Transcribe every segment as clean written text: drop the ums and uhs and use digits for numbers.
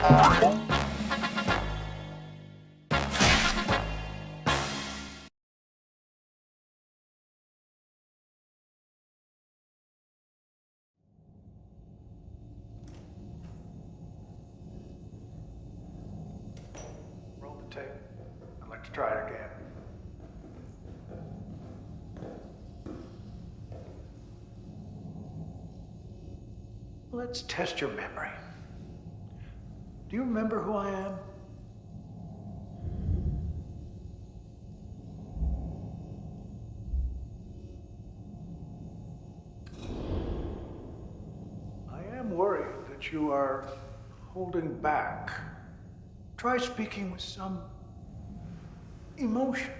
Roll the tape. I'd like to try it again. Let's test your memory. Do you remember who I am? I am worried that you are holding back. Try speaking with some emotion.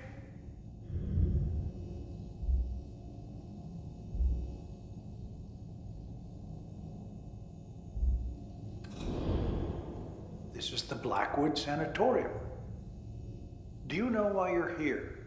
This is the Blackwood Sanatorium. Do you know why you're here?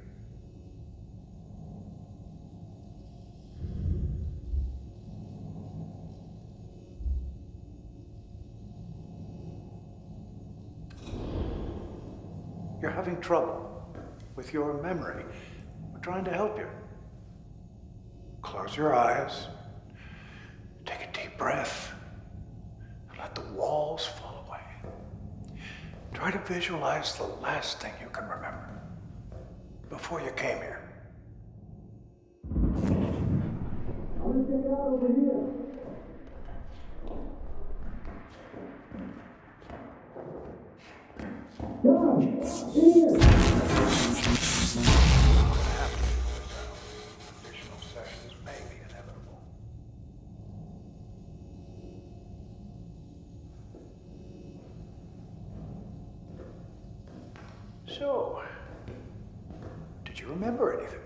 You're having trouble with your memory. We're trying to help you. Close your eyes. Take a deep breath. And let the walls fall away. Try to visualize the last thing you can remember before you came here. I want to check it out over here. Come, in here. Additional sessions may be inevitable. So, did you remember anything?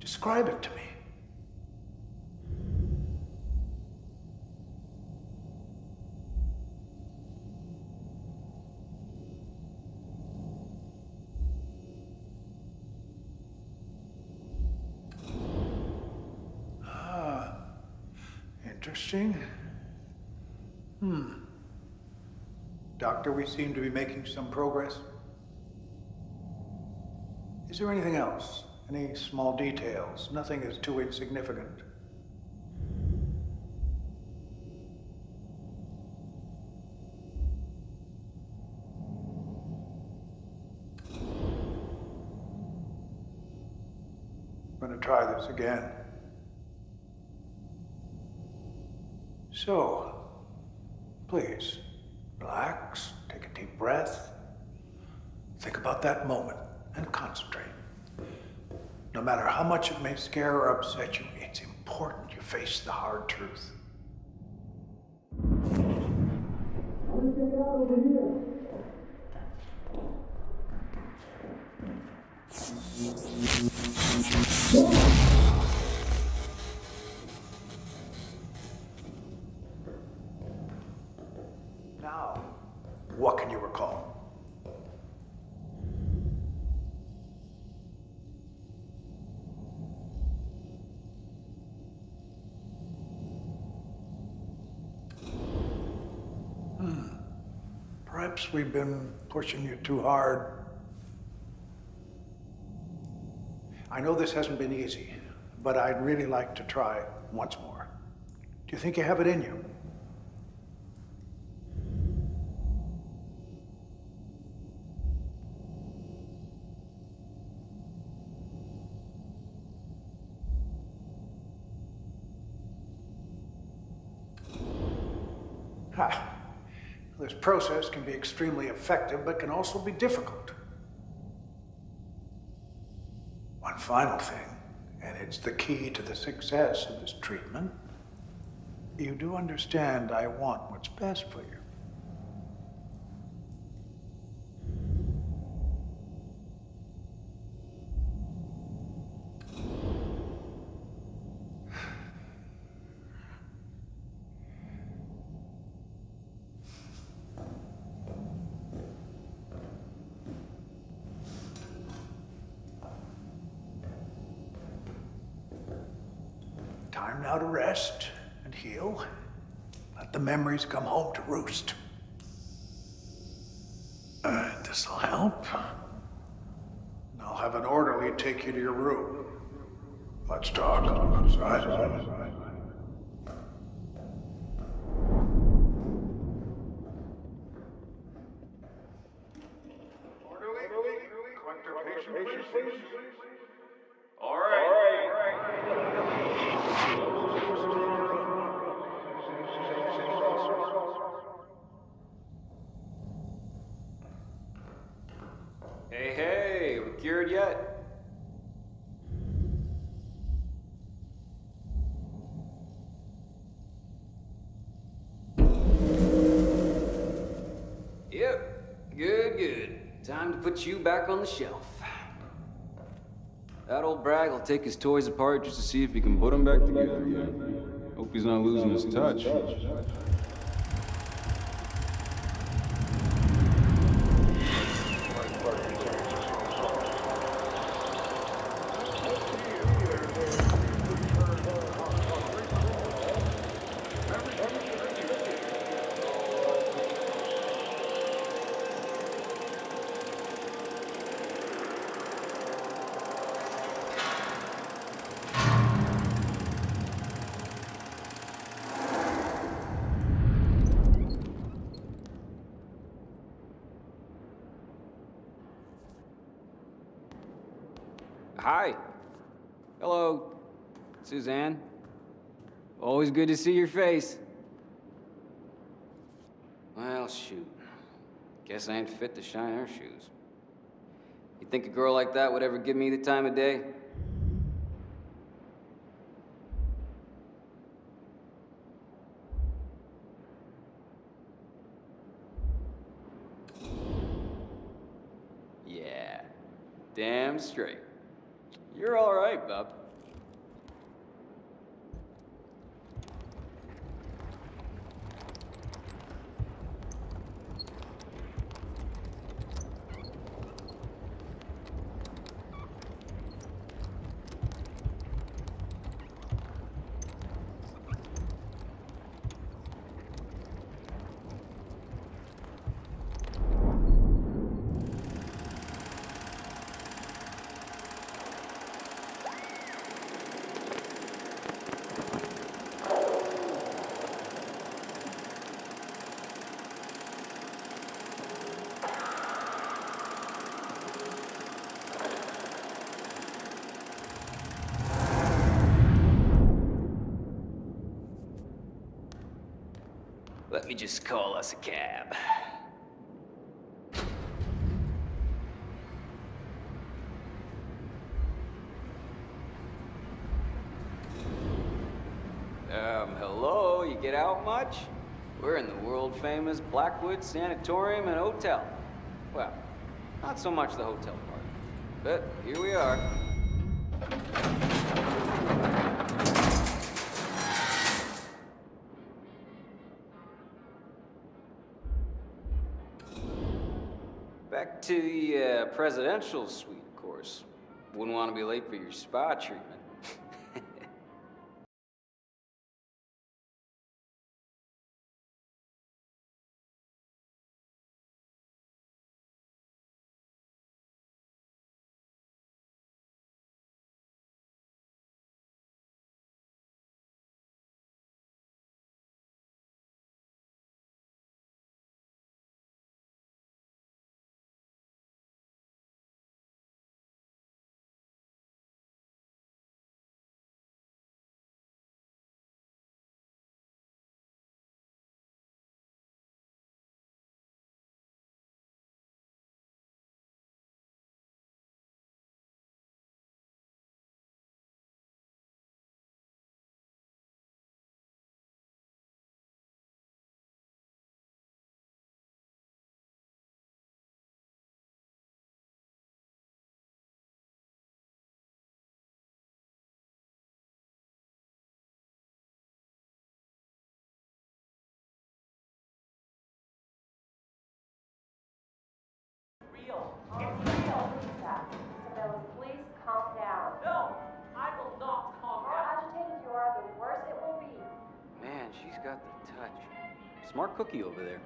Describe it to me. Interesting. Doctor, we seem to be making some progress. Is there anything else? Any small details? Nothing is too insignificant. I'm going to try this again. So, please, relax, take a deep breath, think about that moment, and concentrate. No matter how much it may scare or upset you, it's important you face the hard truth. I want to check it out over here. Now, what can you recall? Perhaps we've been pushing you too hard. I know this hasn't been easy, but I'd really like to try once more. Do you think you have it in you? This process can be extremely effective, but can also be difficult. One final thing, and it's the key to the success of this treatment. You do understand I want what's best for you. Time now to rest and heal. Let the memories come home to roost. This'll help. I'll have an orderly take you to your room. Let's talk outside. Orderly, collect your patient, please. All right. Hey, we cured yet? Yep, good. Time to put you back on the shelf. That old brag will take his toys apart just to see if he can put them back together again. Hope he's not losing his touch. Hi. Hello, Suzanne. Always good to see your face. Well, shoot. Guess I ain't fit to shine her shoes. You think a girl like that would ever give me the time of day? Yeah, damn straight. You're all right, bub. Let me just call us a cab. Hello, you get out much? We're in the world-famous Blackwood Sanatorium and Hotel. Well, not so much the hotel part, but here we are. Back to the presidential suite, of course. Wouldn't want to be late for your spa treatment. Smart cookie over there.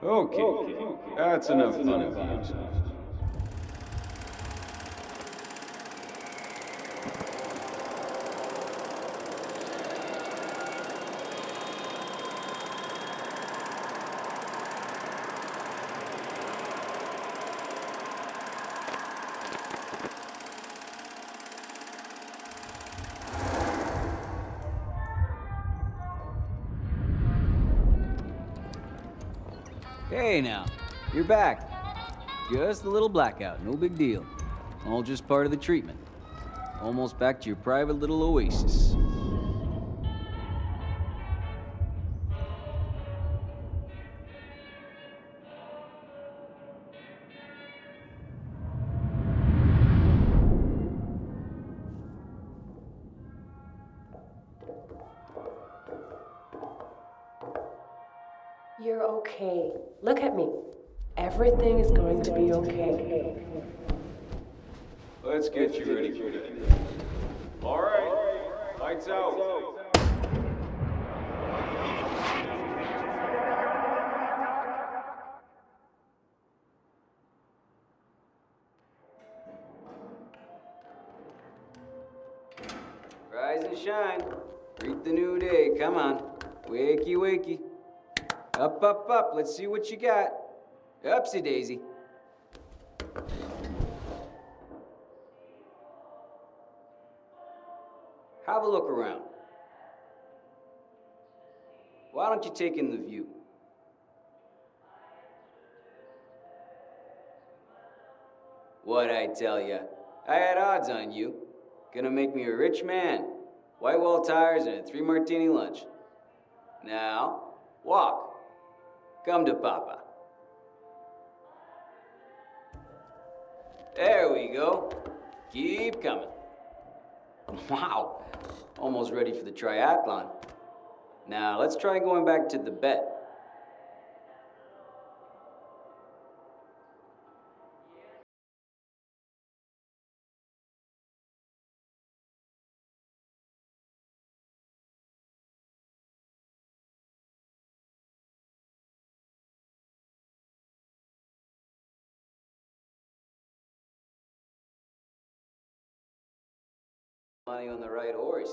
Okay, that's enough fun of you. Hey now, you're back. Just a little blackout, no big deal. All just part of the treatment. Almost back to your private little oasis. You're okay. Look at me. Everything is going to be okay. Let's get you ready for that. All right, lights out. Rise and shine. Greet the new day. Come on. Wakey, wakey. Up, up, up. Let's see what you got. Upsy daisy. Have a look around. Why don't you take in the view? What'd I tell ya? I had odds on you. Gonna make me a rich man. White wall tires and a 3-martini lunch. Now, walk. Come to Papa. There we go. Keep coming. Wow. Almost ready for the triathlon. Now, let's try going back to the bet. Money on the right horse.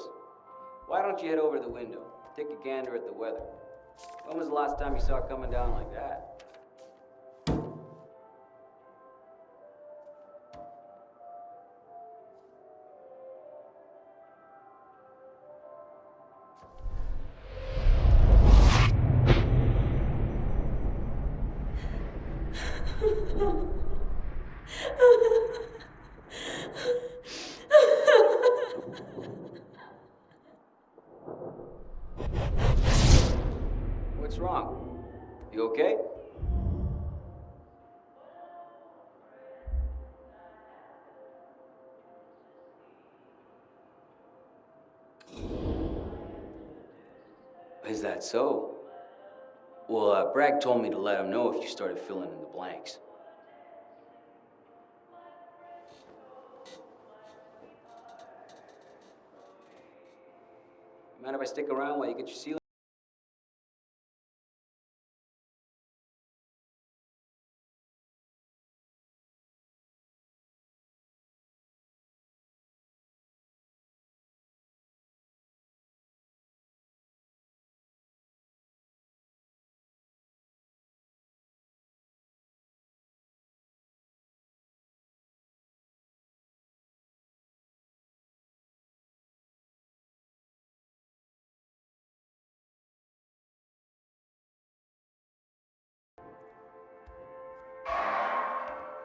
Why don't you head over to the window? Take a gander at the weather. When was the last time you saw it coming down like that? What's wrong? You okay? Is that so? Well, Bragg told me to let him know if you started filling in the blanks. Mind if I stick around while you get your ceiling?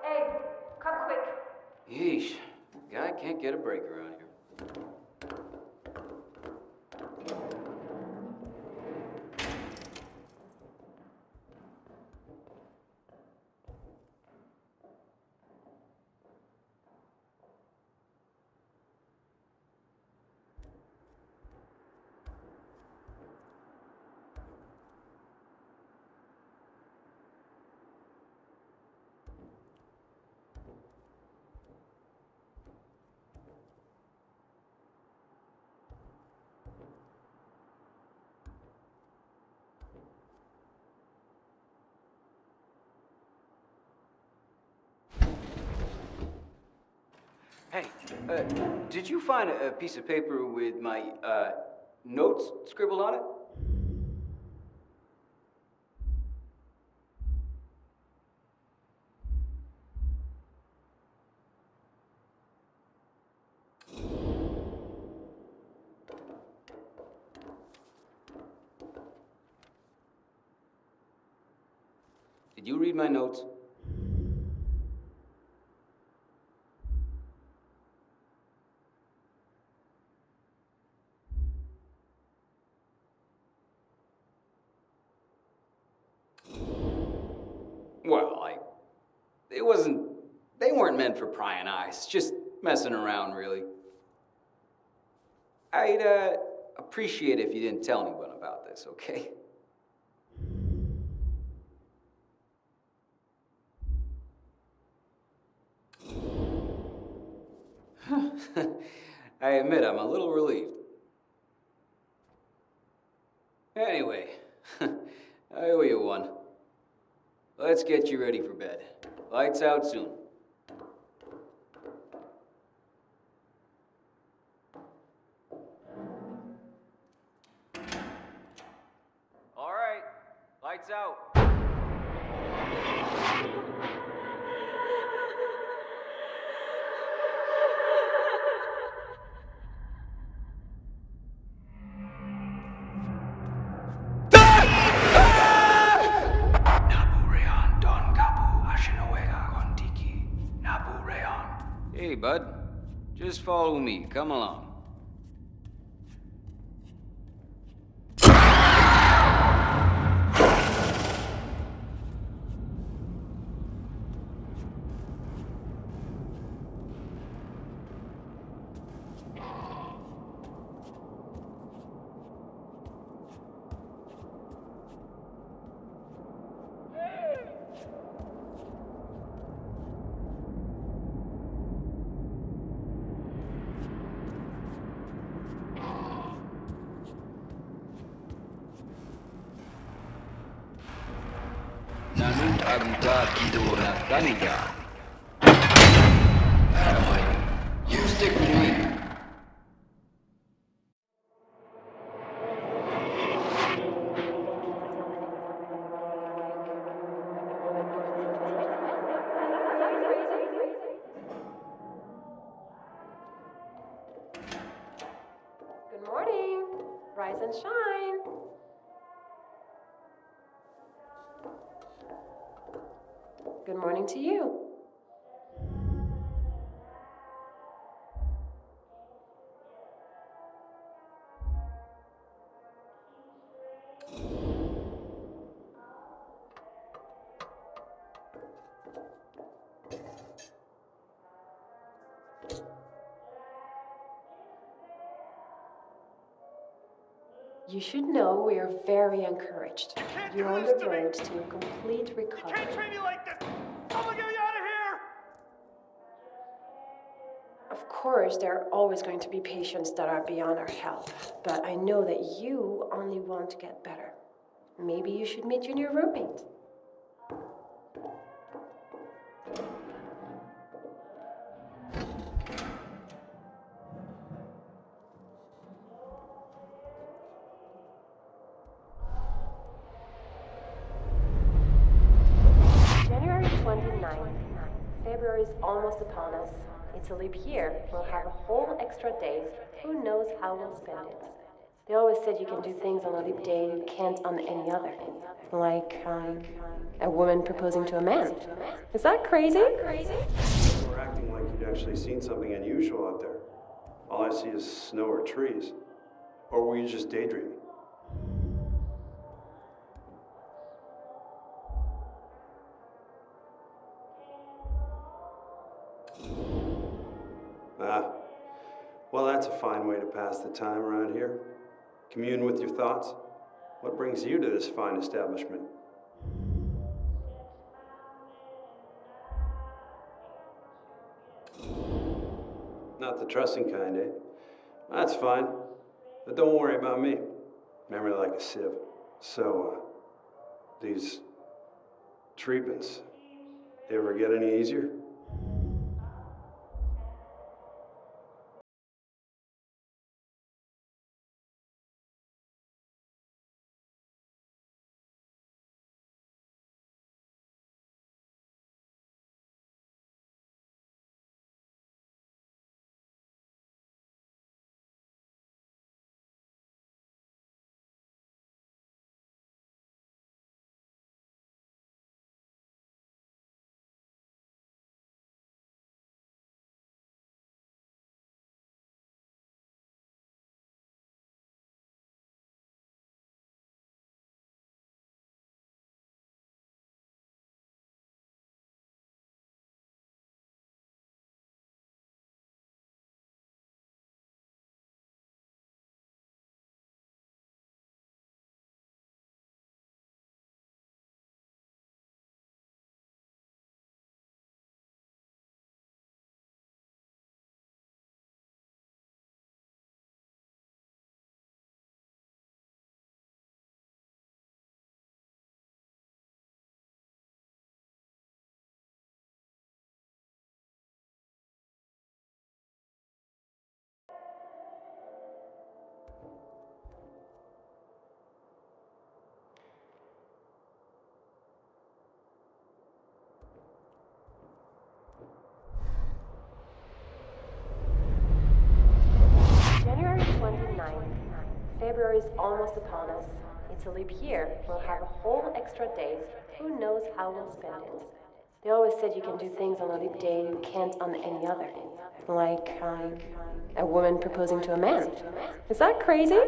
Hey, come quick. Yeesh. Guy can't get a break around here. Hey, did you find a piece of paper with my, notes scribbled on it? Did you read my notes? Well, they weren't meant for prying eyes, just messing around, really. I'd, appreciate it if you didn't tell anyone about this, okay? I admit I'm a little relieved. Anyway, I owe you one. Let's get you ready for bed. Lights out soon. All right, lights out. Hey, bud. Just follow me. Come along. Namun agka kidora kaniga. Attaboy. You stick with me. Good morning. Rise and shine. Good morning to you. You should know we are very encouraged. You're on the road to a complete recovery. You can't treat me like this! I'm gonna get me out of here! Of course, there are always going to be patients that are beyond our help, but I know that you only want to get better. Maybe you should meet your new roommate. January 29th. February is almost upon us. It's a leap year. We'll have a whole extra day. Who knows how we'll spend it? They always said you can do things on a leap day you can't on any other. Like, a woman proposing to a man. Is that crazy? We're acting like you'd actually seen something unusual out there. All I see is snow or trees. Or were you just daydreaming? Ah, well, that's a fine way to pass the time around here. Commune with your thoughts. What brings you to this fine establishment? Not the trusting kind, eh? That's fine. But don't worry about me. Memory like a sieve. So, these treatments, they ever get any easier? February's almost upon us. It's a leap year. We'll have a whole extra day. Who knows how we'll spend it? They always said you can do things on a leap day you can't on any other. Like, a woman proposing to a man. Is that crazy?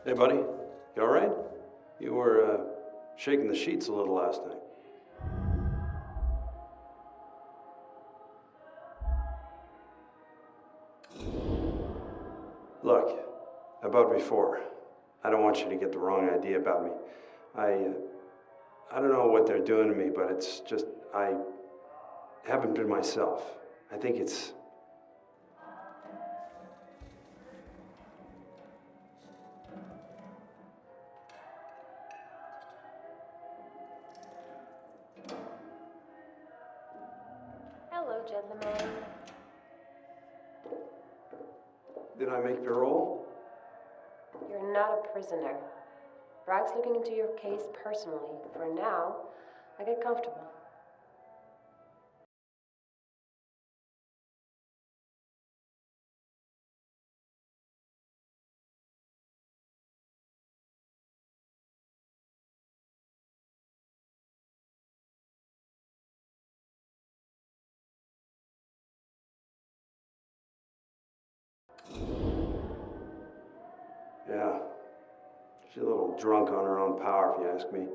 Hey, buddy. You all right? You were, shaking the sheets a little last night. Look, about before, I don't want you to get the wrong idea about me. I don't know what they're doing to me, but it's just, I haven't been myself. I think it's... Hello, gentlemen. Did I make parole? You're not a prisoner. Bragg's looking into your case personally. For now, I get comfortable. Yeah. She's a little drunk on her own power, if you ask me.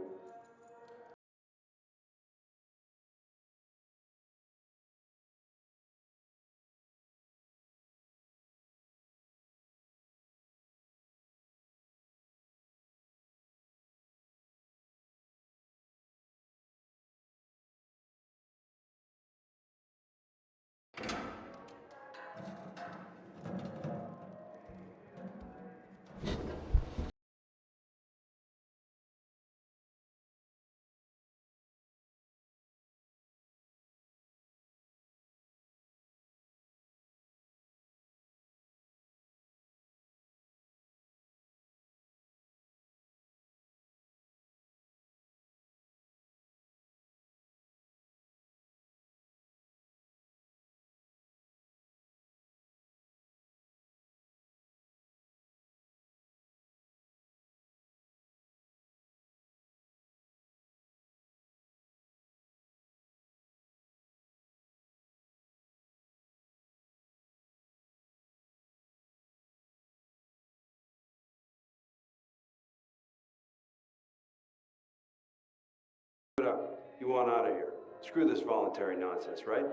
Put up. You want out of here. Screw this voluntary nonsense, right?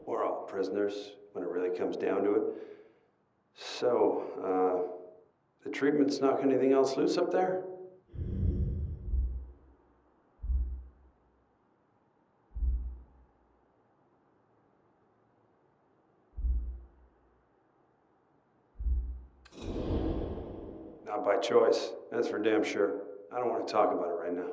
We're all prisoners when it really comes down to it. So, the treatment's knocking anything else loose up there? Not by choice, that's for damn sure. I don't want to talk about it right now.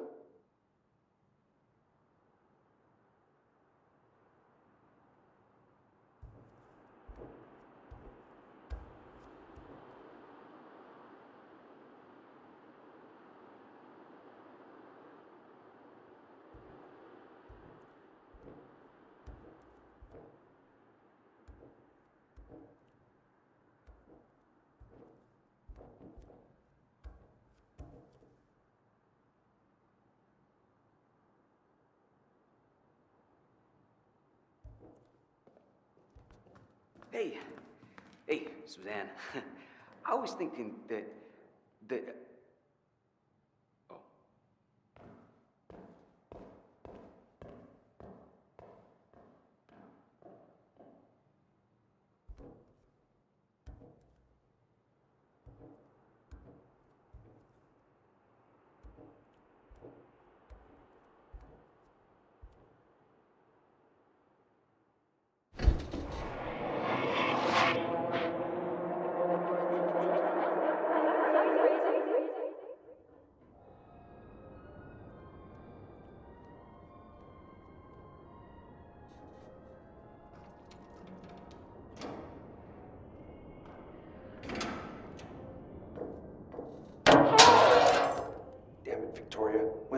Hey, Suzanne. I was thinking that oh.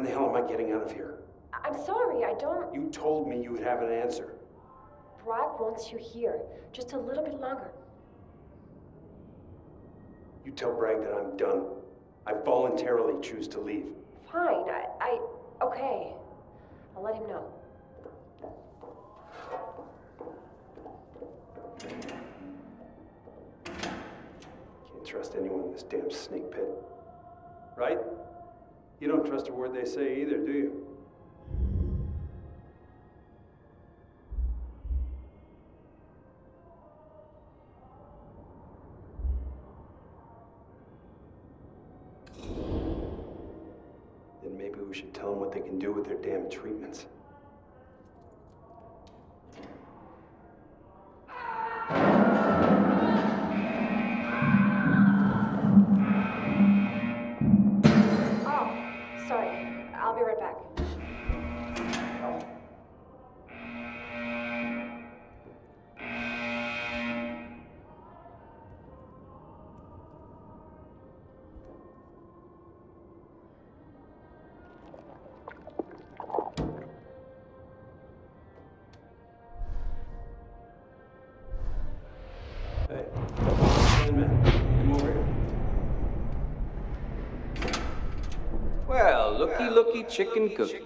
When the hell am I getting out of here? I'm sorry, I don't... You told me you would have an answer. Bragg wants you here. Just a little bit longer. You tell Bragg that I'm done. I voluntarily choose to leave. Fine, okay. I'll let him know. Can't trust anyone in this damn snake pit. Right? You don't trust a word they say either, do you? Then maybe we should tell them what they can do with their damn treatments. Sorry, I'll be right back. Hey, man, come over here. Well, looky, chicken cookie.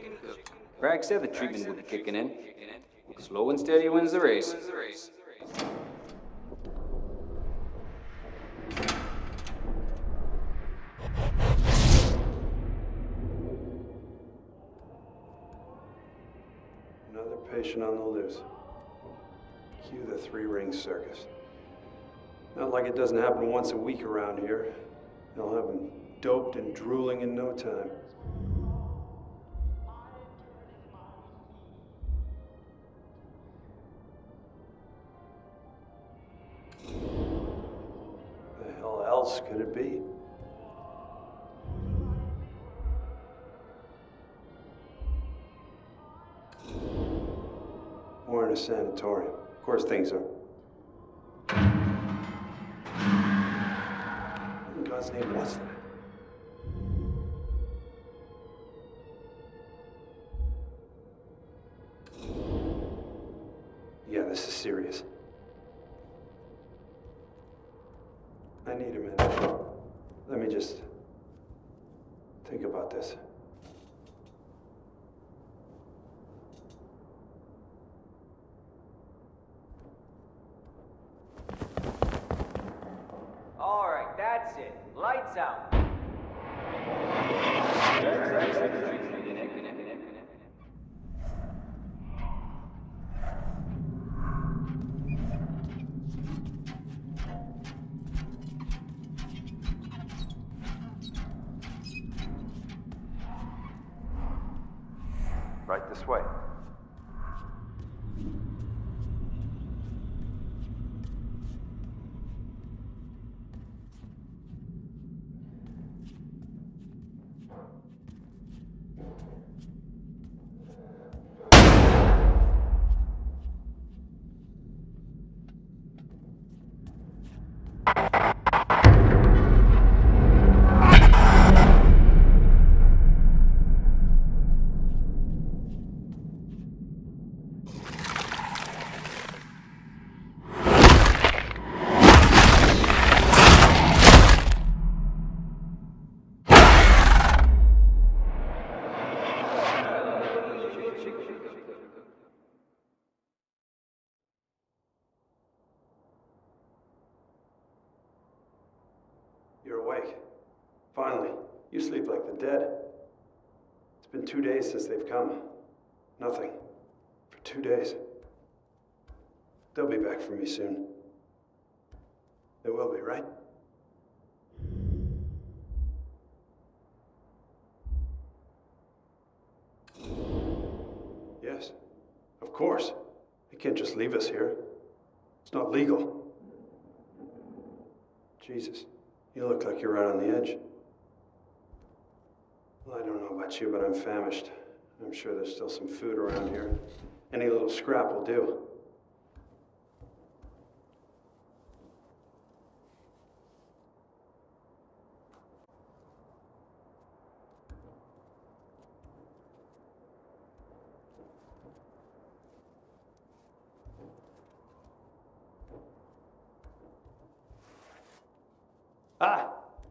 Bragg said the treatment would be kicking in. Slow and steady wins the race. Another patient on the loose. Cue the three-ring circus. Not like it doesn't happen once a week around here. They'll have him doped and drooling in no time. The hell else could it be? We're in a sanatorium. Of course things are. What in God's name was that? Yeah, this is serious. I need a minute. Let me just think about this. All right, that's it. Lights out. Right this way. You're awake. Finally. You sleep like the dead. It's been 2 days since they've come. Nothing. For 2 days. They'll be back for me soon. They will be, right? Yes. Of course. They can't just leave us here. It's not legal. Jesus. You look like you're right on the edge. Well, I don't know about you, but I'm famished. I'm sure there's still some food around here. Any little scrap will do.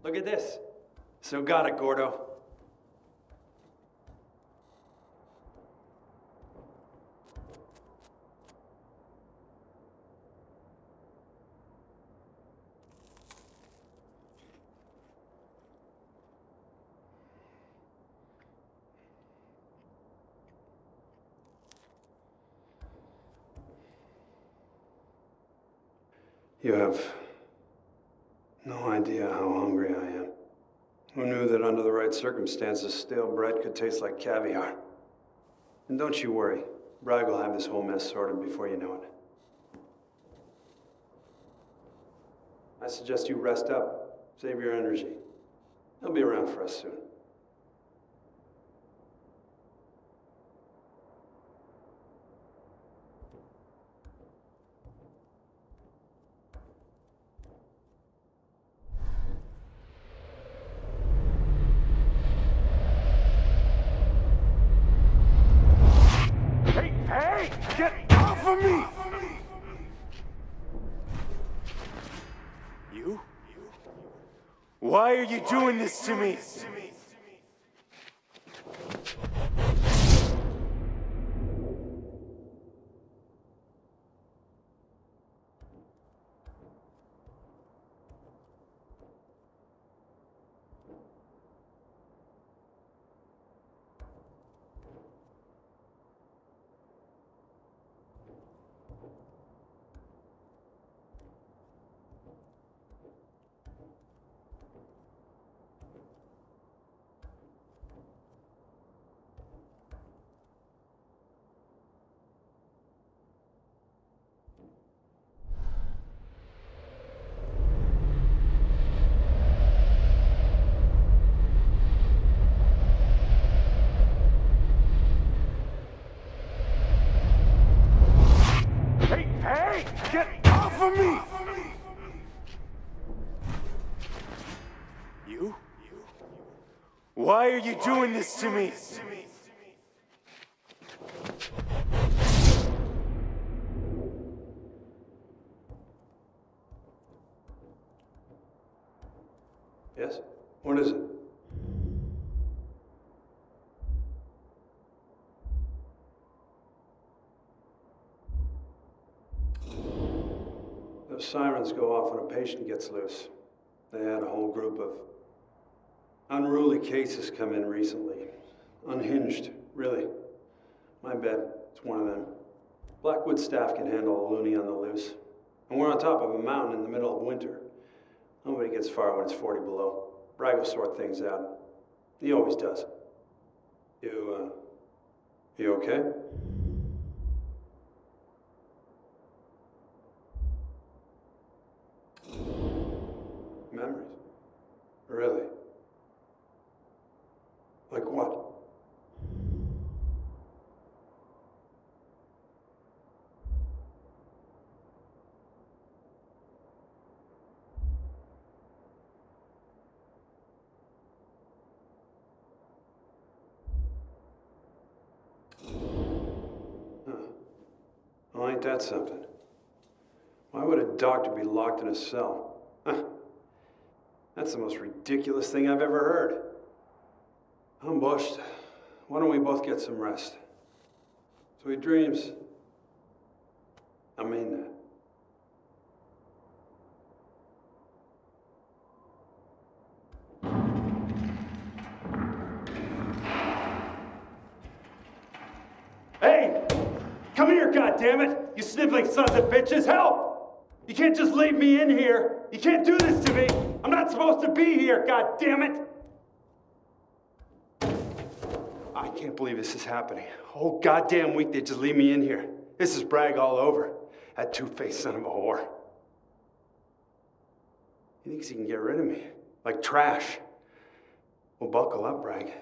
Look at this. So got it, Gordo. You have no idea how hungry I am. Who knew that under the right circumstances, stale bread could taste like caviar? And don't you worry, Bragg will have this whole mess sorted before you know it. I suggest you rest up, save your energy. He'll be around for us soon. Hey! Get off of me! You? Why are you doing this to me? Hey! Get off of me! You? Why are you doing this to me? Yes? What is it? Those sirens go off when a patient gets loose. They had a whole group of unruly cases come in recently. Unhinged, really. My bet it's one of them. Blackwood staff can handle a loony on the loose. And we're on top of a mountain in the middle of winter. Nobody gets far when it's 40 below. Bragg will sort things out. He always does. You okay? Memories? Really? Like what? Well, ain't that something? Why would a doctor be locked in a cell? Huh. That's the most ridiculous thing I've ever heard. I'm bushed. Why don't we both get some rest? Sweet dreams. I mean that. Hey! Come here, goddammit! You sniveling sons of bitches, help! You can't just leave me in here! You can't do this to me! I'm not supposed to be here, goddammit! I can't believe this is happening. A whole goddamn week they just leave me in here. This is Bragg all over. That two-faced son of a whore. He thinks he can get rid of me. Like trash. Well, buckle up, Bragg.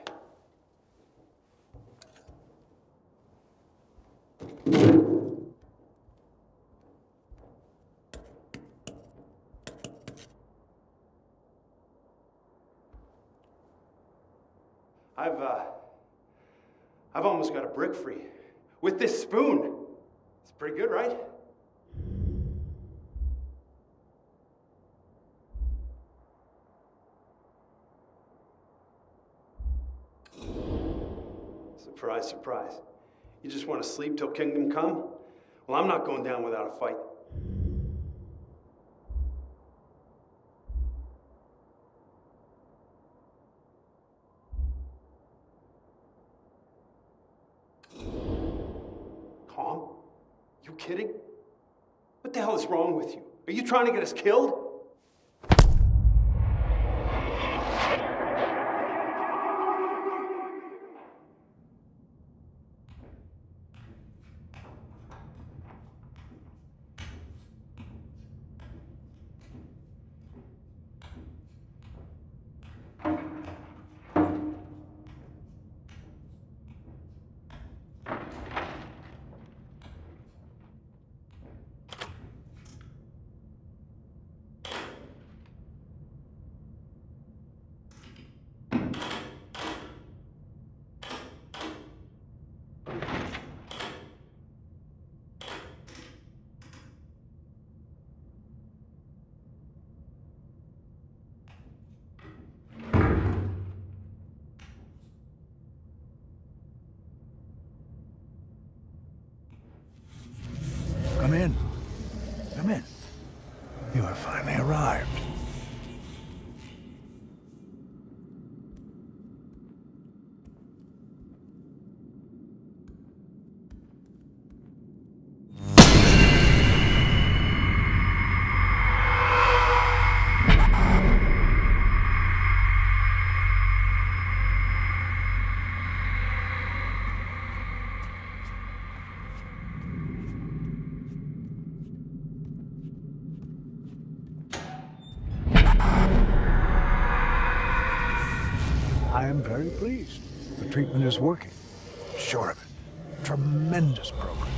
I've almost got a brick free. With this spoon. It's pretty good, right? Surprise, surprise. You just want to sleep till kingdom come? Well, I'm not going down without a fight. Tom? You kidding? What the hell is wrong with you? Are you trying to get us killed? Come in. Come in. You have finally arrived. I am very pleased. The treatment is working. I'm sure of it. Tremendous progress.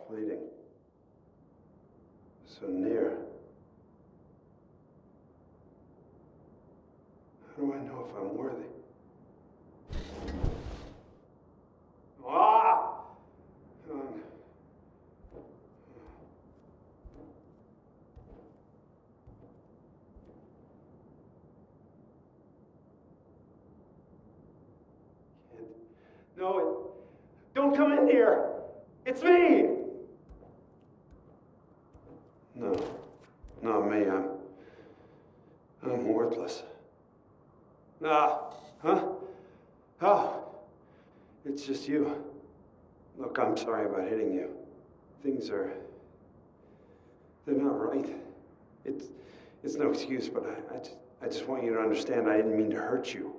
Fleeting. So near. How do I know if I'm worthy? Ah! No, don't come in here! It's me! No, not me. I'm worthless. Huh? Oh, it's just you. Look, I'm sorry about hitting you. They're not right. It's no excuse, but I just want you to understand I didn't mean to hurt you.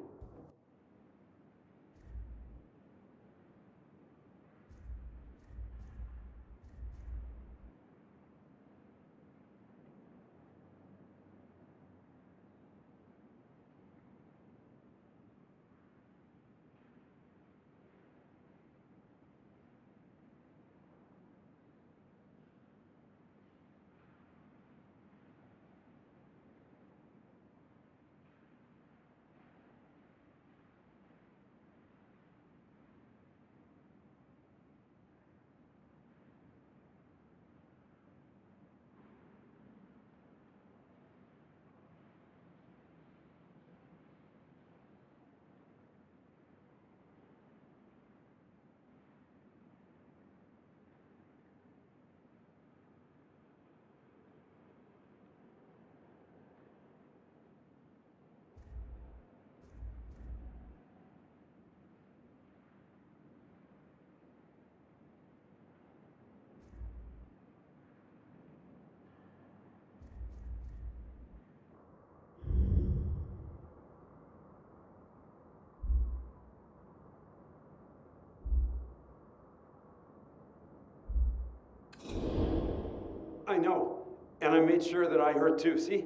I know. And I made sure that I hurt too. See?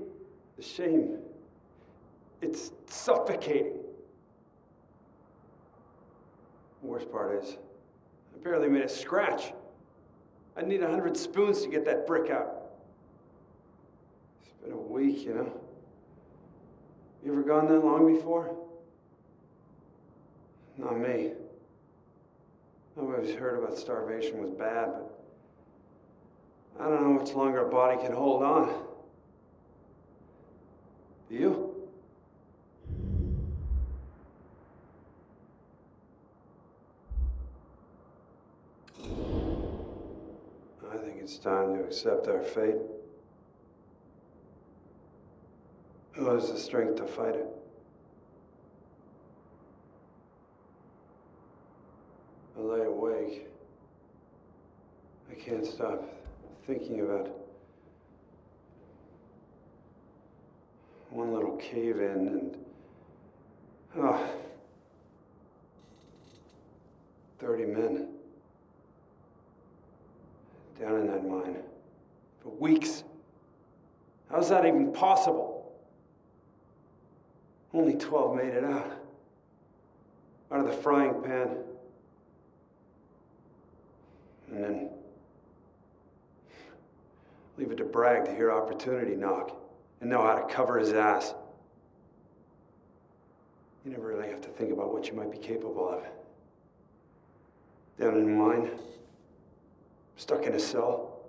The shame. It's suffocating. The worst part is, I barely made a scratch. I'd need 100 spoons to get that brick out. It's been a week, you know? You ever gone that long before? Not me. I've always heard about starvation was bad, but I don't know how much longer a body can hold on. Do you? I think it's time to accept our fate. Who has the strength to fight it? I lay awake. I can't stop thinking about one little cave-in and 30 men down in that mine for weeks. How's that even possible? Only 12 made it out of the frying pan. And then leave it to Bragg to hear opportunity knock and know how to cover his ass. You never really have to think about what you might be capable of. Down in mine, stuck in a cell.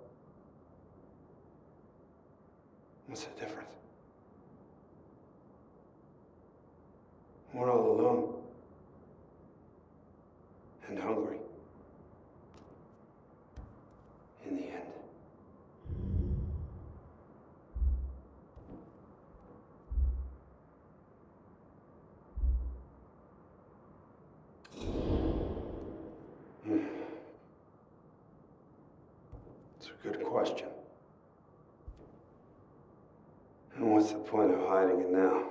What's the difference? We're all alone and hungry. In the end. It's a good question. And what's the point of hiding it now?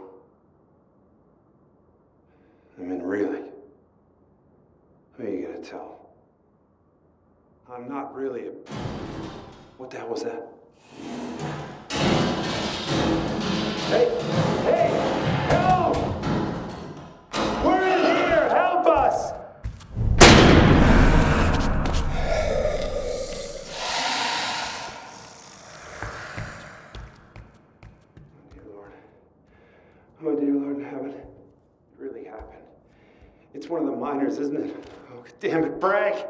I mean, really? Who are you gonna tell? I'm not really a... What the hell was that? Hey! Hey! Help! We're in here! Help us! Oh, dear Lord. Oh, dear Lord in heaven. It really happened. It's one of the miners, isn't it? Oh, damn it, Bragg!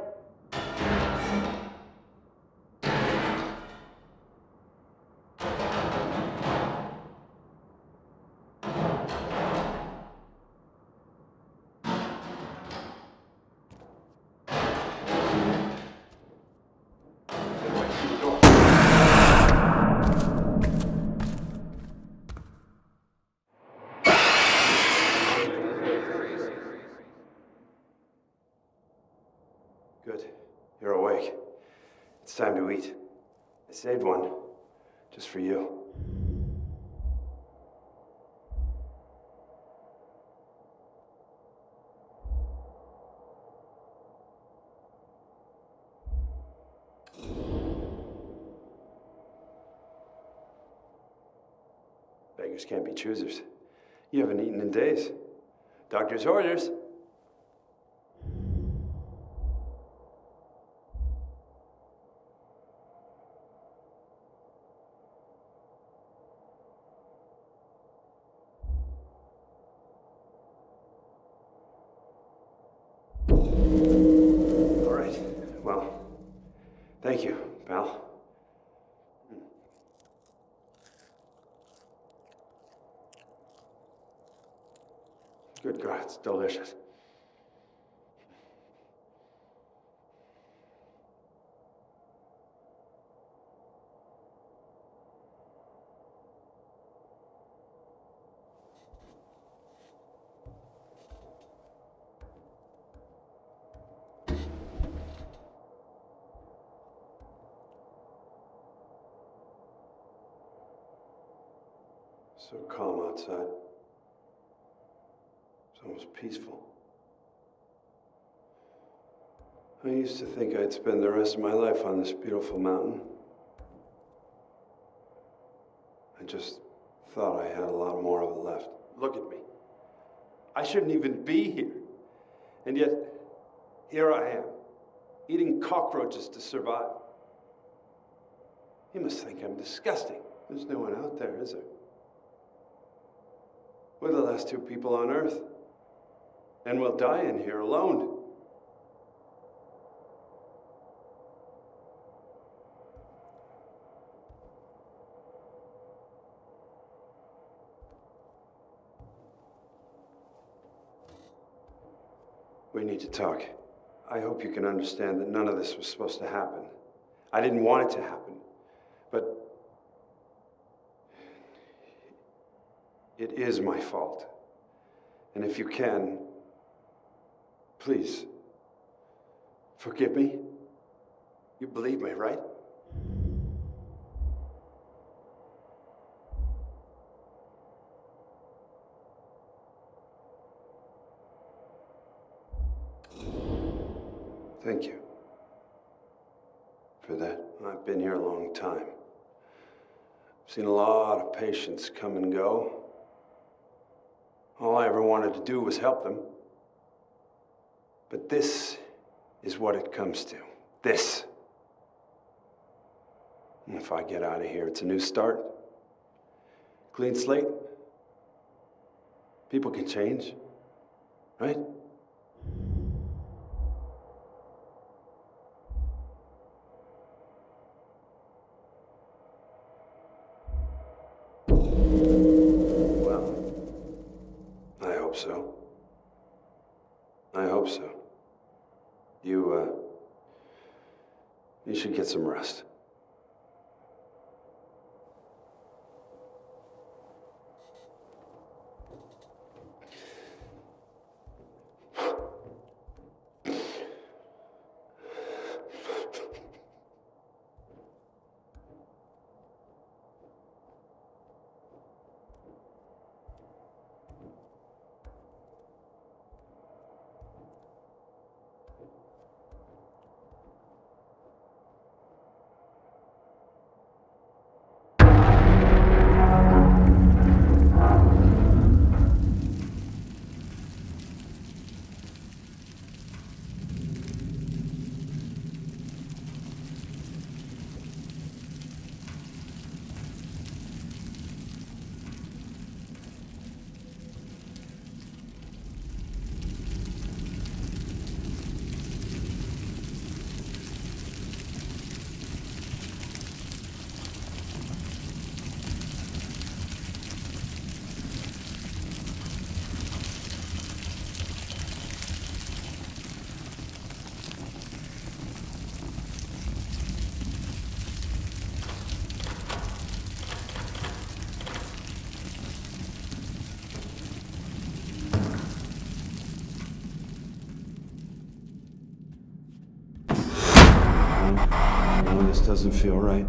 Good. You're awake. It's time to eat. I saved one. Just for you. Beggars can't be choosers. You haven't eaten in days. Doctor's orders. All right. Well, thank you, pal. Good God, it's delicious. So calm outside. It's almost peaceful. I used to think I'd spend the rest of my life on this beautiful mountain. I just thought I had a lot more of it left. Look at me. I shouldn't even be here. And yet, here I am, eating cockroaches to survive. You must think I'm disgusting. There's no one out there, is there? We're the last two people on Earth. And we'll die in here alone. We need to talk. I hope you can understand that none of this was supposed to happen. I didn't want it to happen, but it is my fault. And if you can, please, forgive me. You believe me, right? Thank you for that. I've been here a long time. I've seen a lot of patients come and go. All I ever wanted to do was help them. But this is what it comes to. This. And if I get out of here, it's a new start. Clean slate. People can change, right? So. I hope so. You should get some rest. This doesn't feel right.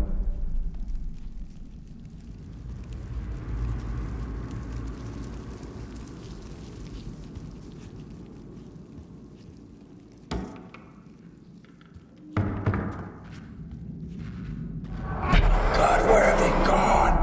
God, where have they gone?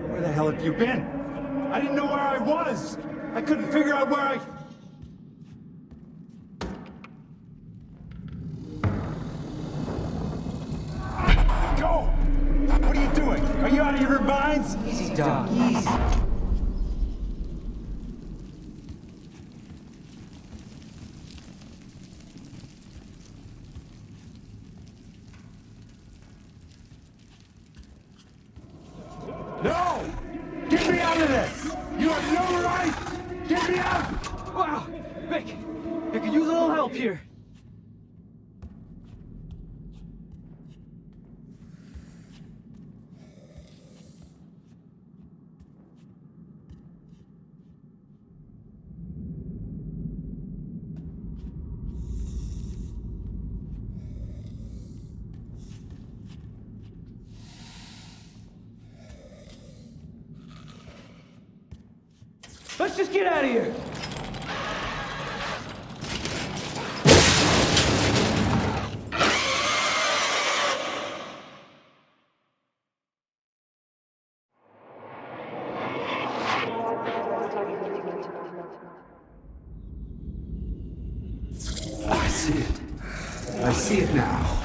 Where the hell have you been? I didn't know where I was. I couldn't figure out where I... Go! What are you doing? Are you out of your minds? Easy, dog. Easy. No! Get me out of this! You have no right! Get me out! Wow! Vic! I could use a little help here. Let's just get out of here. I see it. I see it now.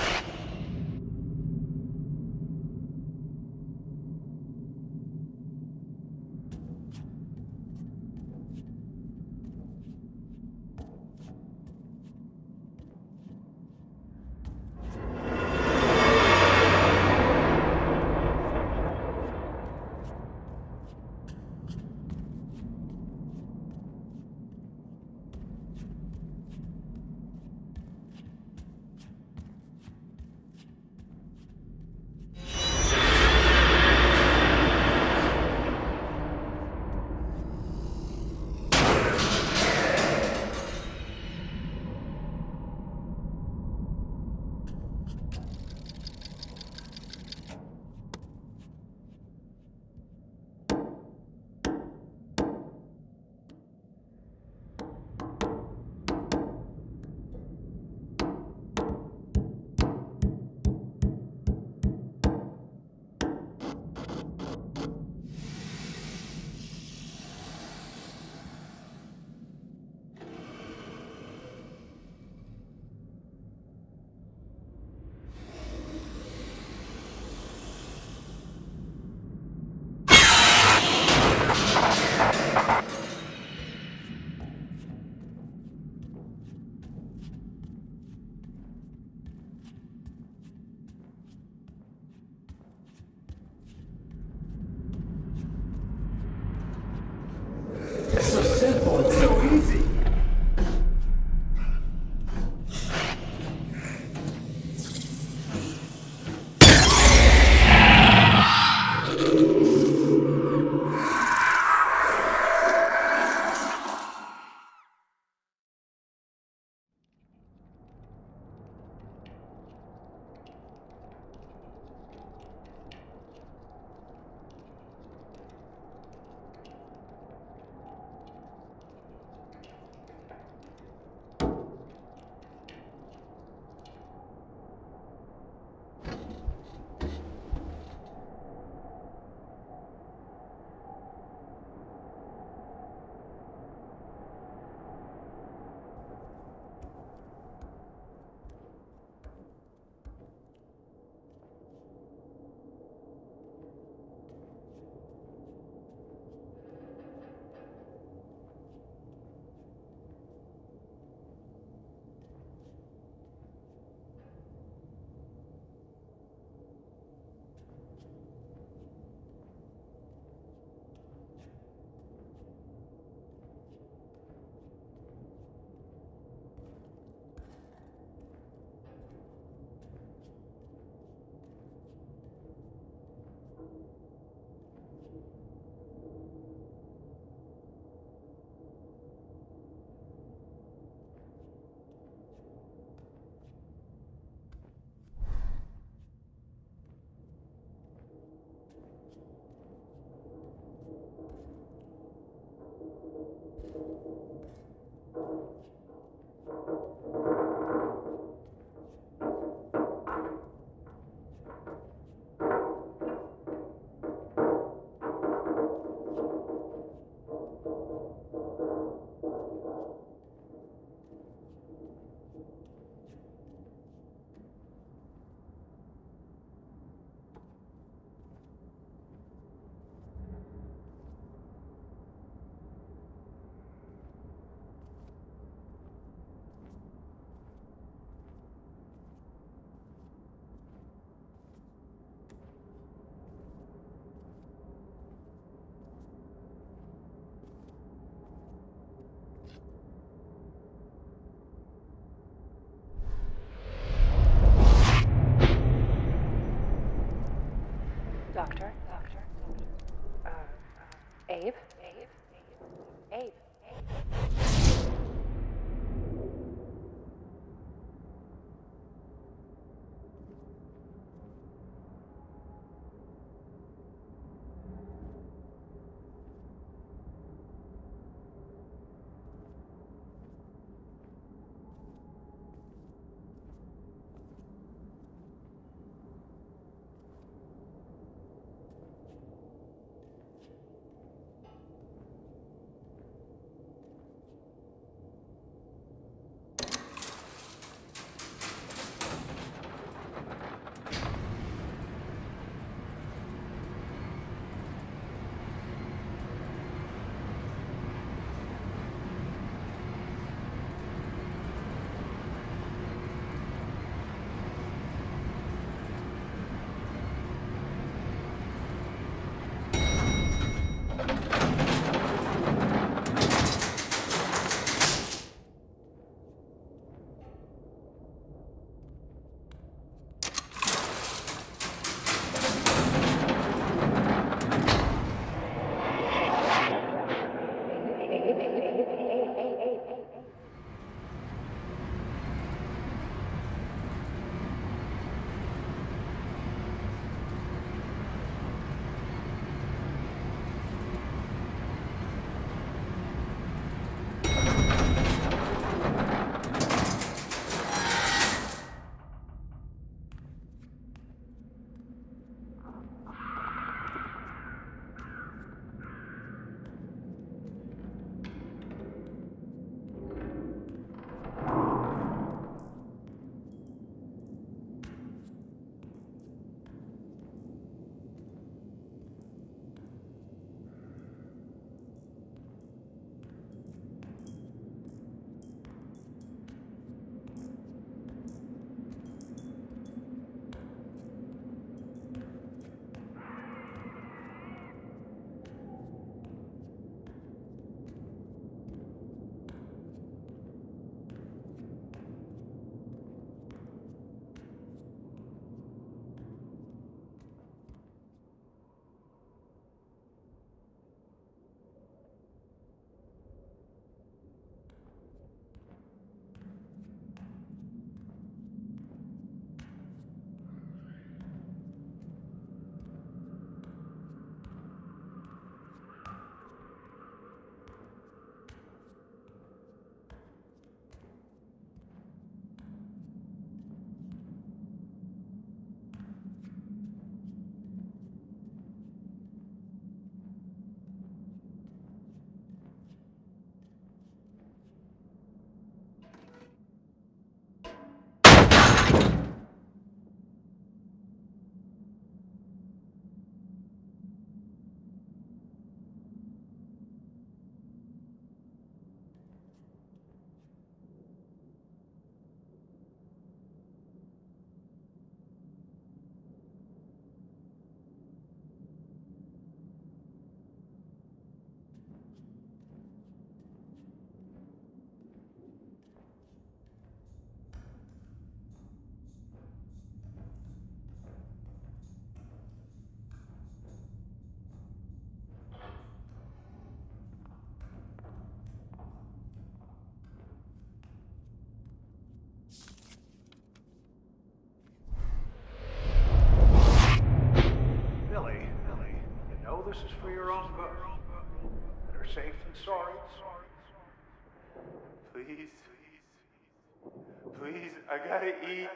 Please, I gotta eat.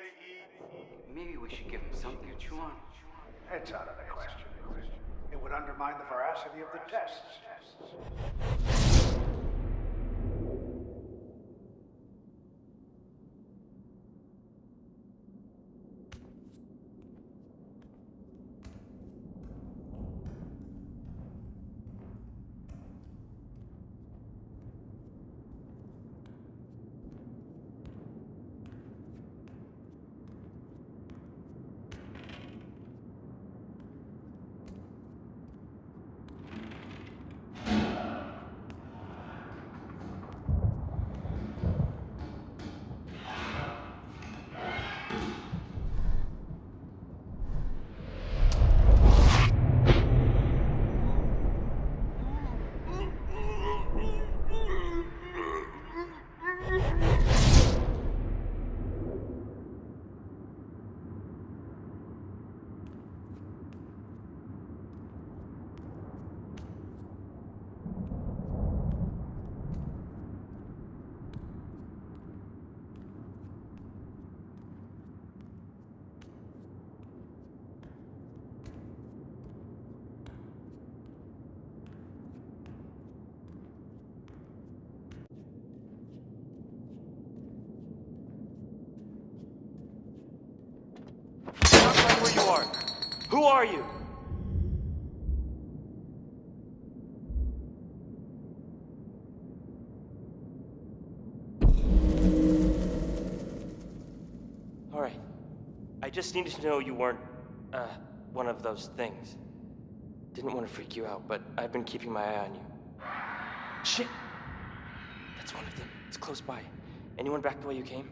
Maybe we should give him something to chew on. It's out of the question. It would undermine the veracity of the tests. Where you are. Who are you? All right. I just needed to know you weren't, one of those things. Didn't want to freak you out, but I've been keeping my eye on you. Shit! That's one of them. It's close by. Anyone back the way you came?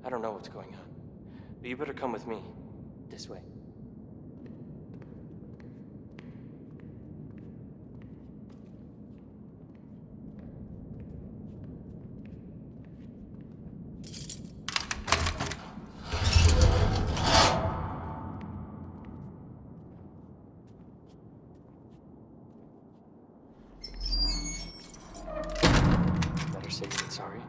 I don't know what's going on, but you better come with me. This way. Better safe than sorry.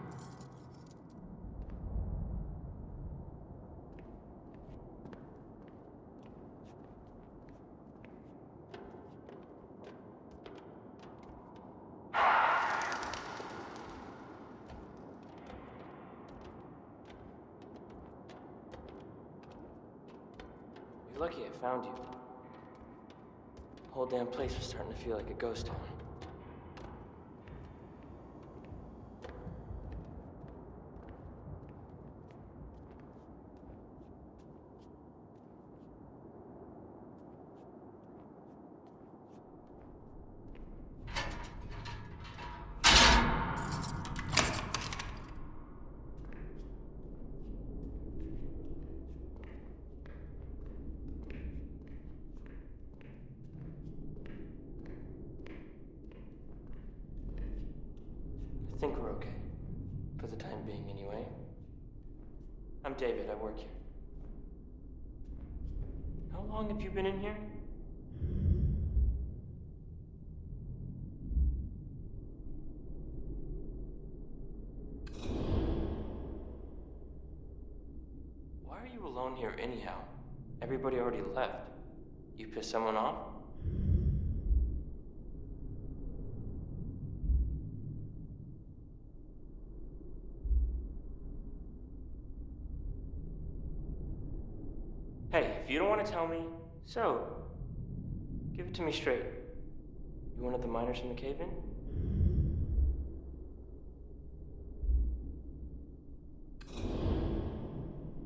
You're lucky I found you. The whole damn place was starting to feel like a ghost town. I think we're okay. For the time being, anyway. I'm David, I work here. How long have you been in here? Why are you alone here anyhow? Everybody already left. You pissed someone off? Hey, if you don't want to tell me, so give it to me straight. You one of the miners from the cave-in?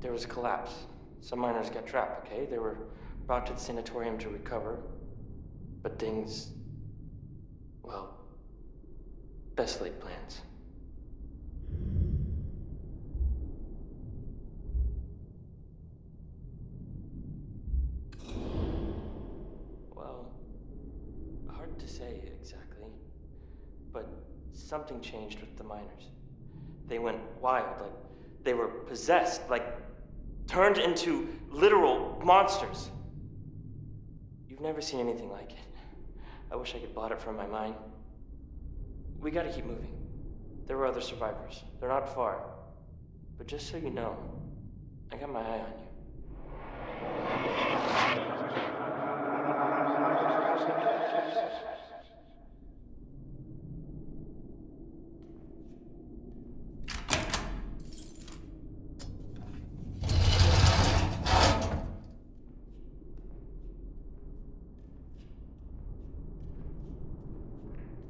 There was a collapse. Some miners got trapped, okay? They were brought to the sanatorium to recover. But things, well, best laid plans. Well, hard to say exactly, but something changed with the miners. They went wild, like they were possessed, like turned into literal monsters. You've never seen anything like it. I wish I could blot it from my mind. We gotta keep moving. There were other survivors. They're not far. But just so you know, I got my eye on you.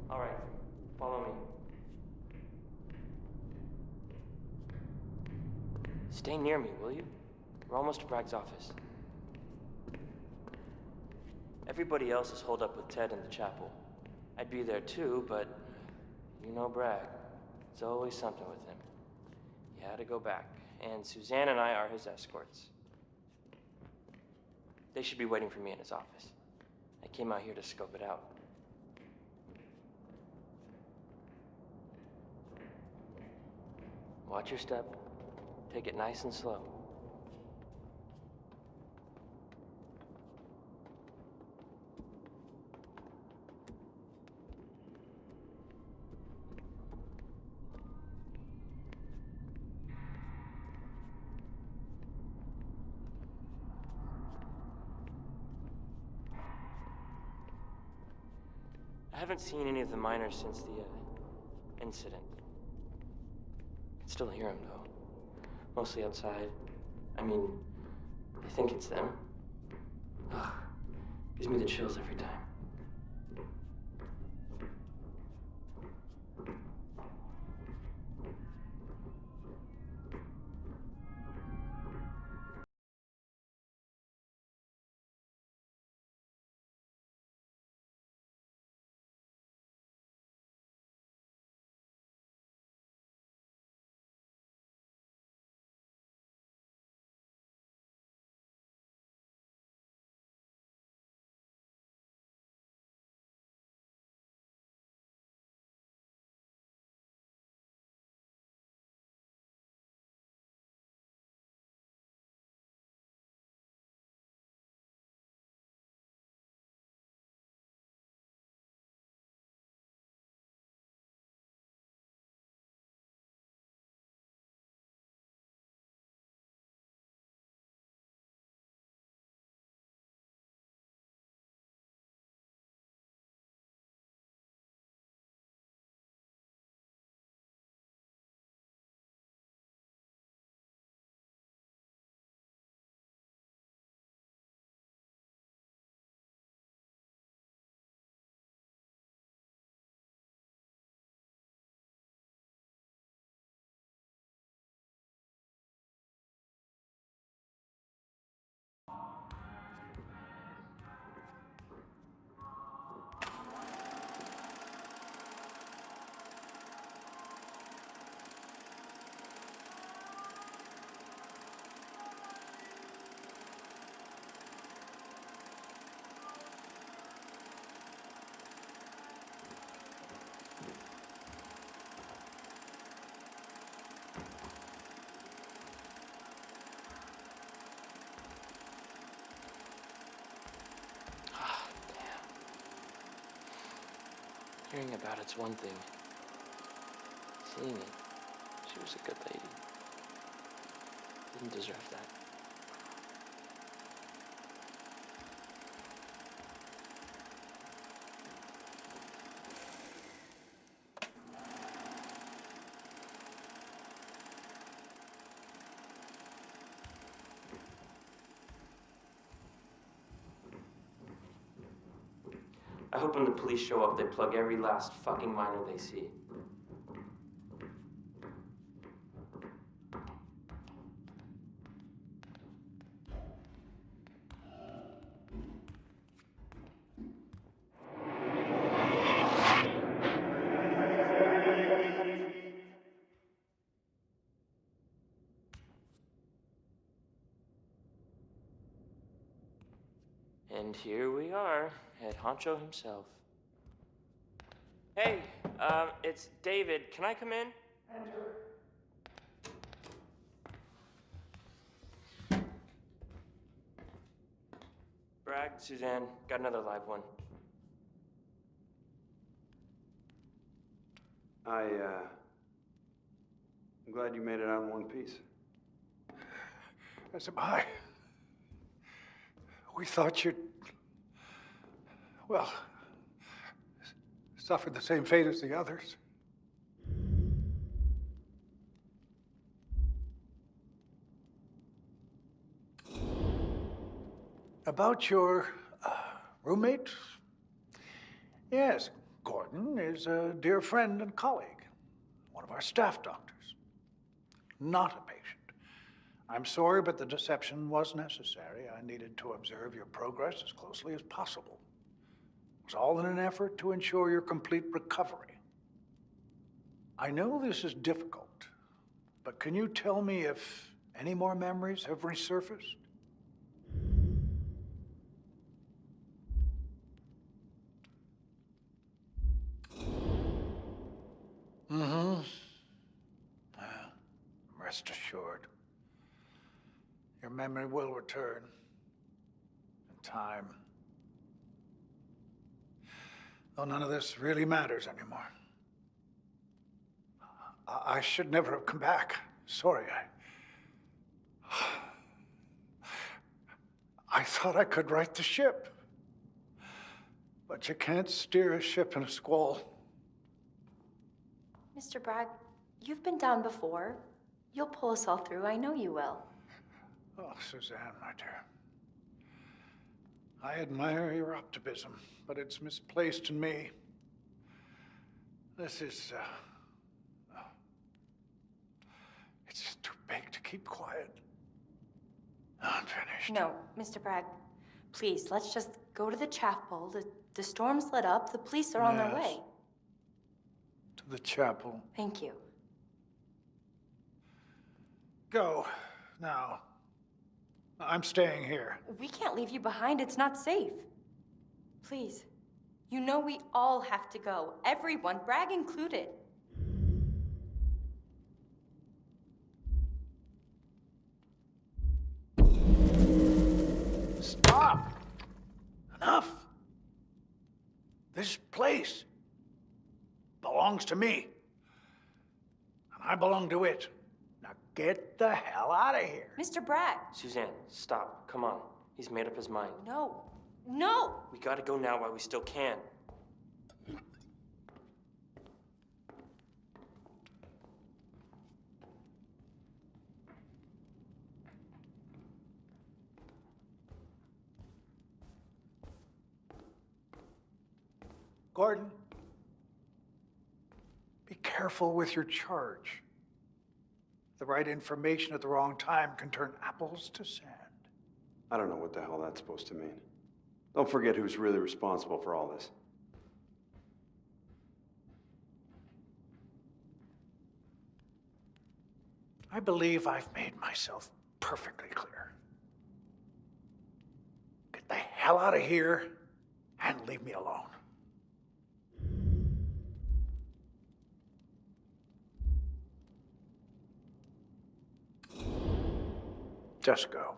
All right, follow me. Stay near me, will you? We're almost to Bragg's office. Everybody else is holed up with Ted in the chapel. I'd be there too, but you know Bragg. There's always something with him. He had to go back, and Suzanne and I are his escorts. They should be waiting for me in his office. I came out here to scope it out. Watch your step. Take it nice and slow. I haven't seen any of the miners since the incident. I can still hear them though. Mostly outside. I mean, I think it's them. Ugh, gives me the chills every time. Hearing about it's one thing. Seeing it, she was a good lady. Didn't deserve that. I hope when the police show up, they plug every last fucking miner they see. And here we are, head honcho himself. Hey, it's David. Can I come in? Enter. Bragg, Suzanne, got another live one. I'm glad you made it out in one piece. As am I. We thought you'd, well, suffered the same fate as the others. About your roommate? Yes, Gordon is a dear friend and colleague, one of our staff doctors. Not a patient. I'm sorry, but the deception was necessary. I needed to observe your progress as closely as possible. It was all in an effort to ensure your complete recovery. I know this is difficult, but can you tell me if any more memories have resurfaced? Mm-hmm. Rest assured, your memory will return in time. Though none of this really matters anymore. I should never have come back. Sorry, I thought I could right the ship. But you can't steer a ship in a squall. Mr. Bragg, you've been down before. You'll pull us all through. I know you will. Oh, Suzanne, my dear. I admire your optimism, but it's misplaced in me. This is, it's just too big to keep quiet. I'm finished. No, Mr. Bragg, please, let's just go to the chaff bowl. The storm's lit up. The police are on their Yes. way. To the chapel. Thank you. Go, now. I'm staying here. We can't leave you behind. It's not safe. Please. You know we all have to go. Everyone, Bragg included. Stop! Enough! This place belongs to me. And I belong to it. Now get the hell out of here. Mr. Bragg. Suzanne, stop. Come on. He's made up his mind. No. No! We gotta go now while we still can. Gordon, be careful with your charge. The right information at the wrong time can turn apples to sand. I don't know what the hell that's supposed to mean. Don't forget who's really responsible for all this. I believe I've made myself perfectly clear. Get the hell out of here and leave me alone. Just go.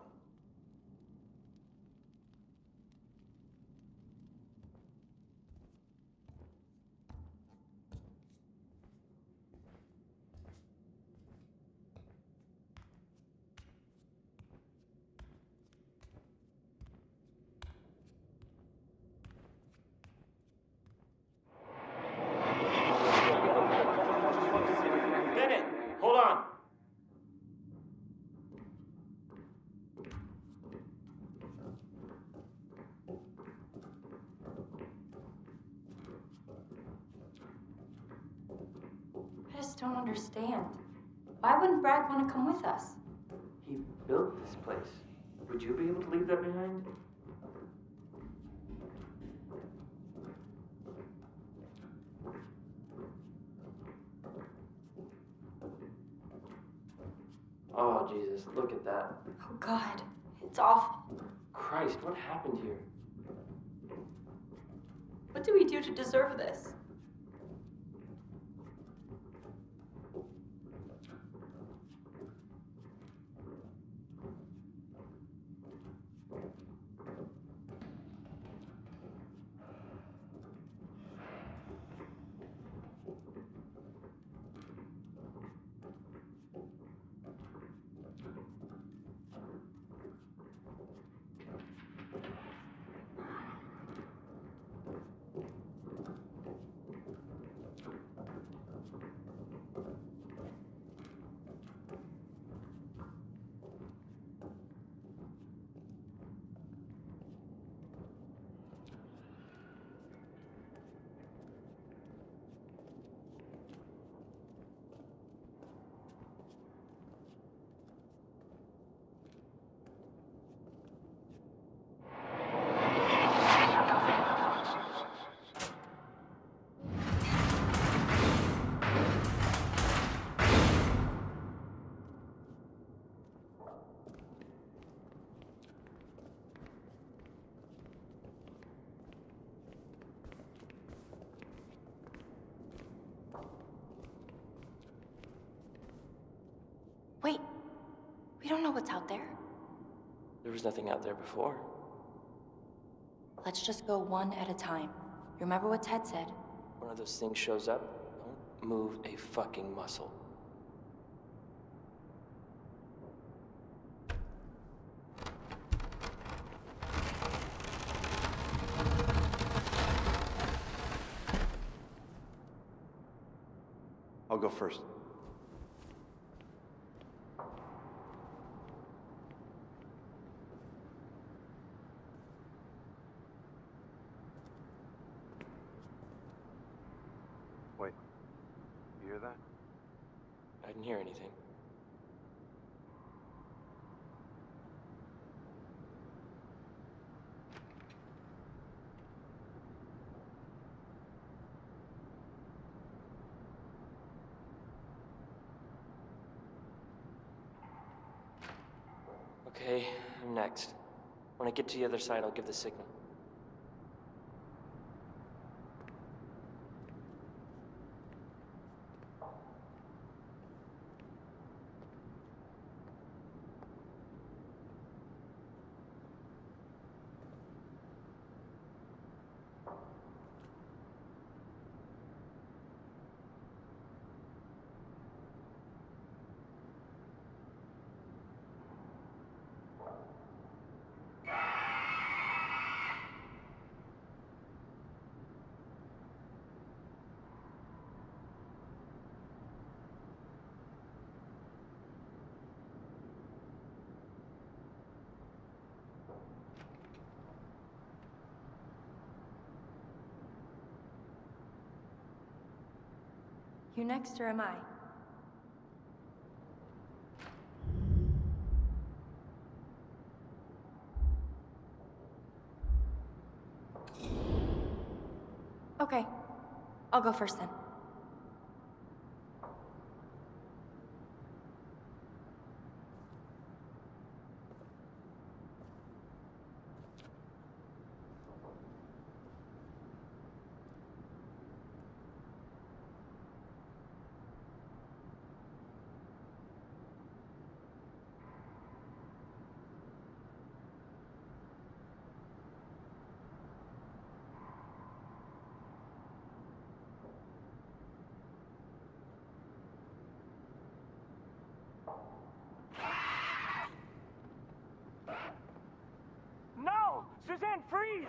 Bennett, hold on. I just don't understand. Why wouldn't Bragg want to come with us? He built this place. Would you be able to leave that behind? Oh, Jesus, look at that. Oh, God. It's awful. Christ, what happened here? What do we do to deserve this? We don't know what's out there. There was nothing out there before. Let's just go one at a time. You remember what Ted said? One of those things shows up, don't move a fucking muscle. I'll go first. Wait, you hear that? I didn't hear anything. Okay, I'm next. When I get to the other side, I'll give the signal. You next, or am I? Okay. I'll go first then. No! Suzanne, freeze!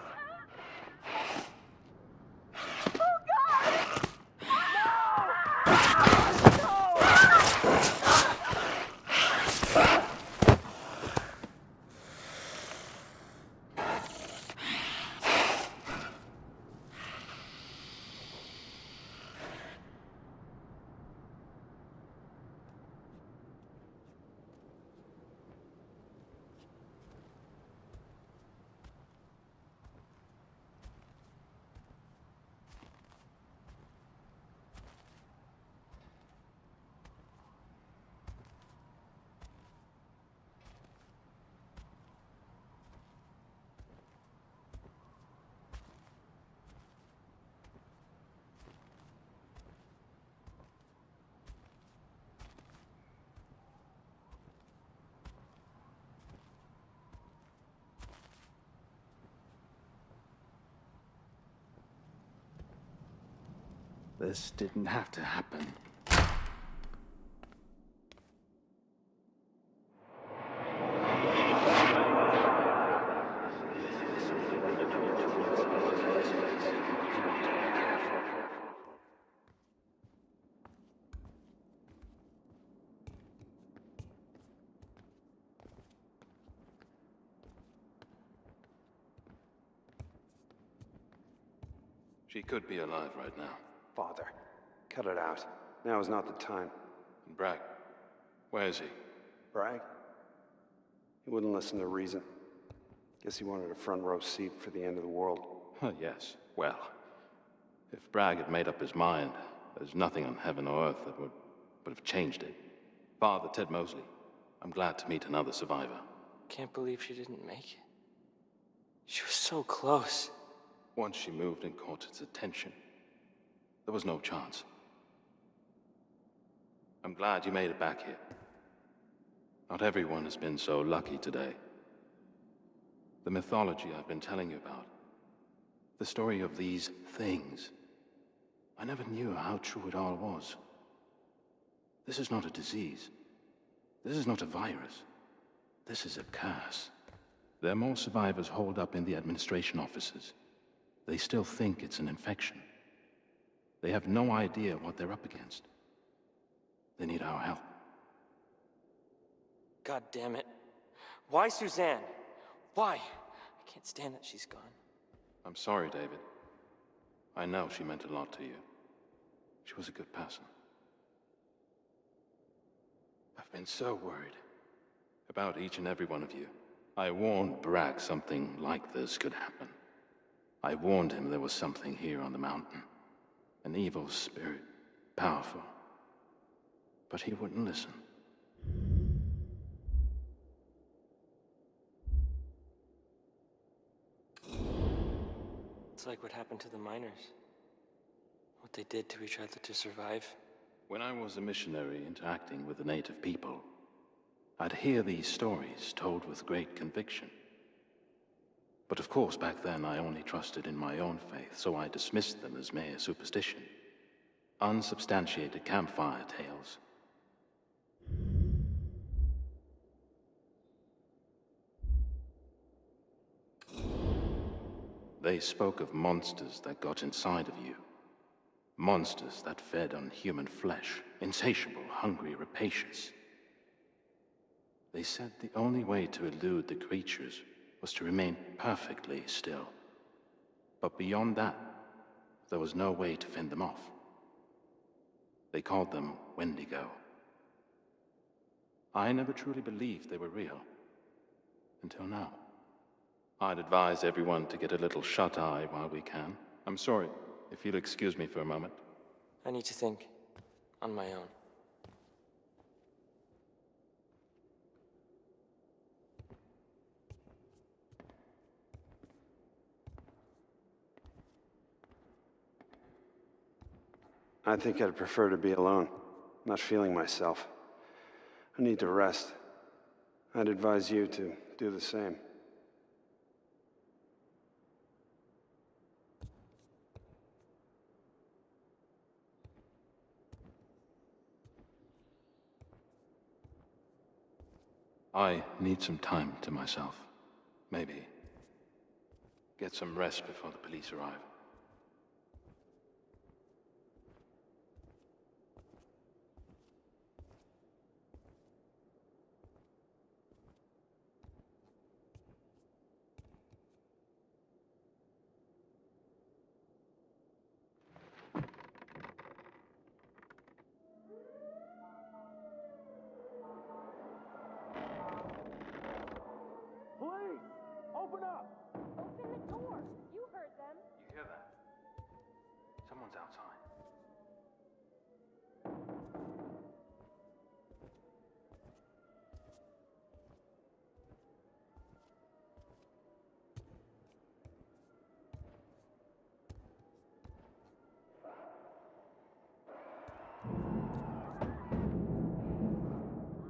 This didn't have to happen. She could be alive right now. Father, cut it out. Now is not the time. And Bragg, where is he? Bragg? He wouldn't listen to reason. Guess he wanted a front row seat for the end of the world. Yes, well, if Bragg had made up his mind, there's nothing on heaven or earth that would have changed it. Father Ted Mosley, I'm glad to meet another survivor. Can't believe she didn't make it. She was so close. Once she moved and caught its attention, there was no chance. I'm glad you made it back here. Not everyone has been so lucky today. The mythology I've been telling you about, the story of these things, I never knew how true it all was. This is not a disease. This is not a virus. This is a curse. There are more survivors holed up in the administration offices. They still think it's an infection. They have no idea what they're up against. They need our help. God damn it. Why Suzanne? Why? I can't stand that she's gone. I'm sorry, David. I know she meant a lot to you. She was a good person. I've been so worried about each and every one of you. I warned Bragg something like this could happen. I warned him there was something here on the mountain. An evil spirit, powerful. But he wouldn't listen. It's like what happened to the miners. What they did to each other to survive. When I was a missionary interacting with the native people, I'd hear these stories told with great conviction. But of course, back then I only trusted in my own faith, so I dismissed them as mere superstition. Unsubstantiated campfire tales. They spoke of monsters that got inside of you. Monsters that fed on human flesh, insatiable, hungry, rapacious. They said the only way to elude the creatures was to remain perfectly still. But beyond that, there was no way to fend them off. They called them Wendigo. I never truly believed they were real, until now. I'd advise everyone to get a little shut-eye while we can. I'm sorry, if you'll excuse me for a moment. I need to think on my own. I think I'd prefer to be alone, not feeling myself. I need to rest. I'd advise you to do the same. I need some time to myself. Maybe get some rest before the police arrive. Open up! Open the door! You heard them. You hear that? Someone's outside.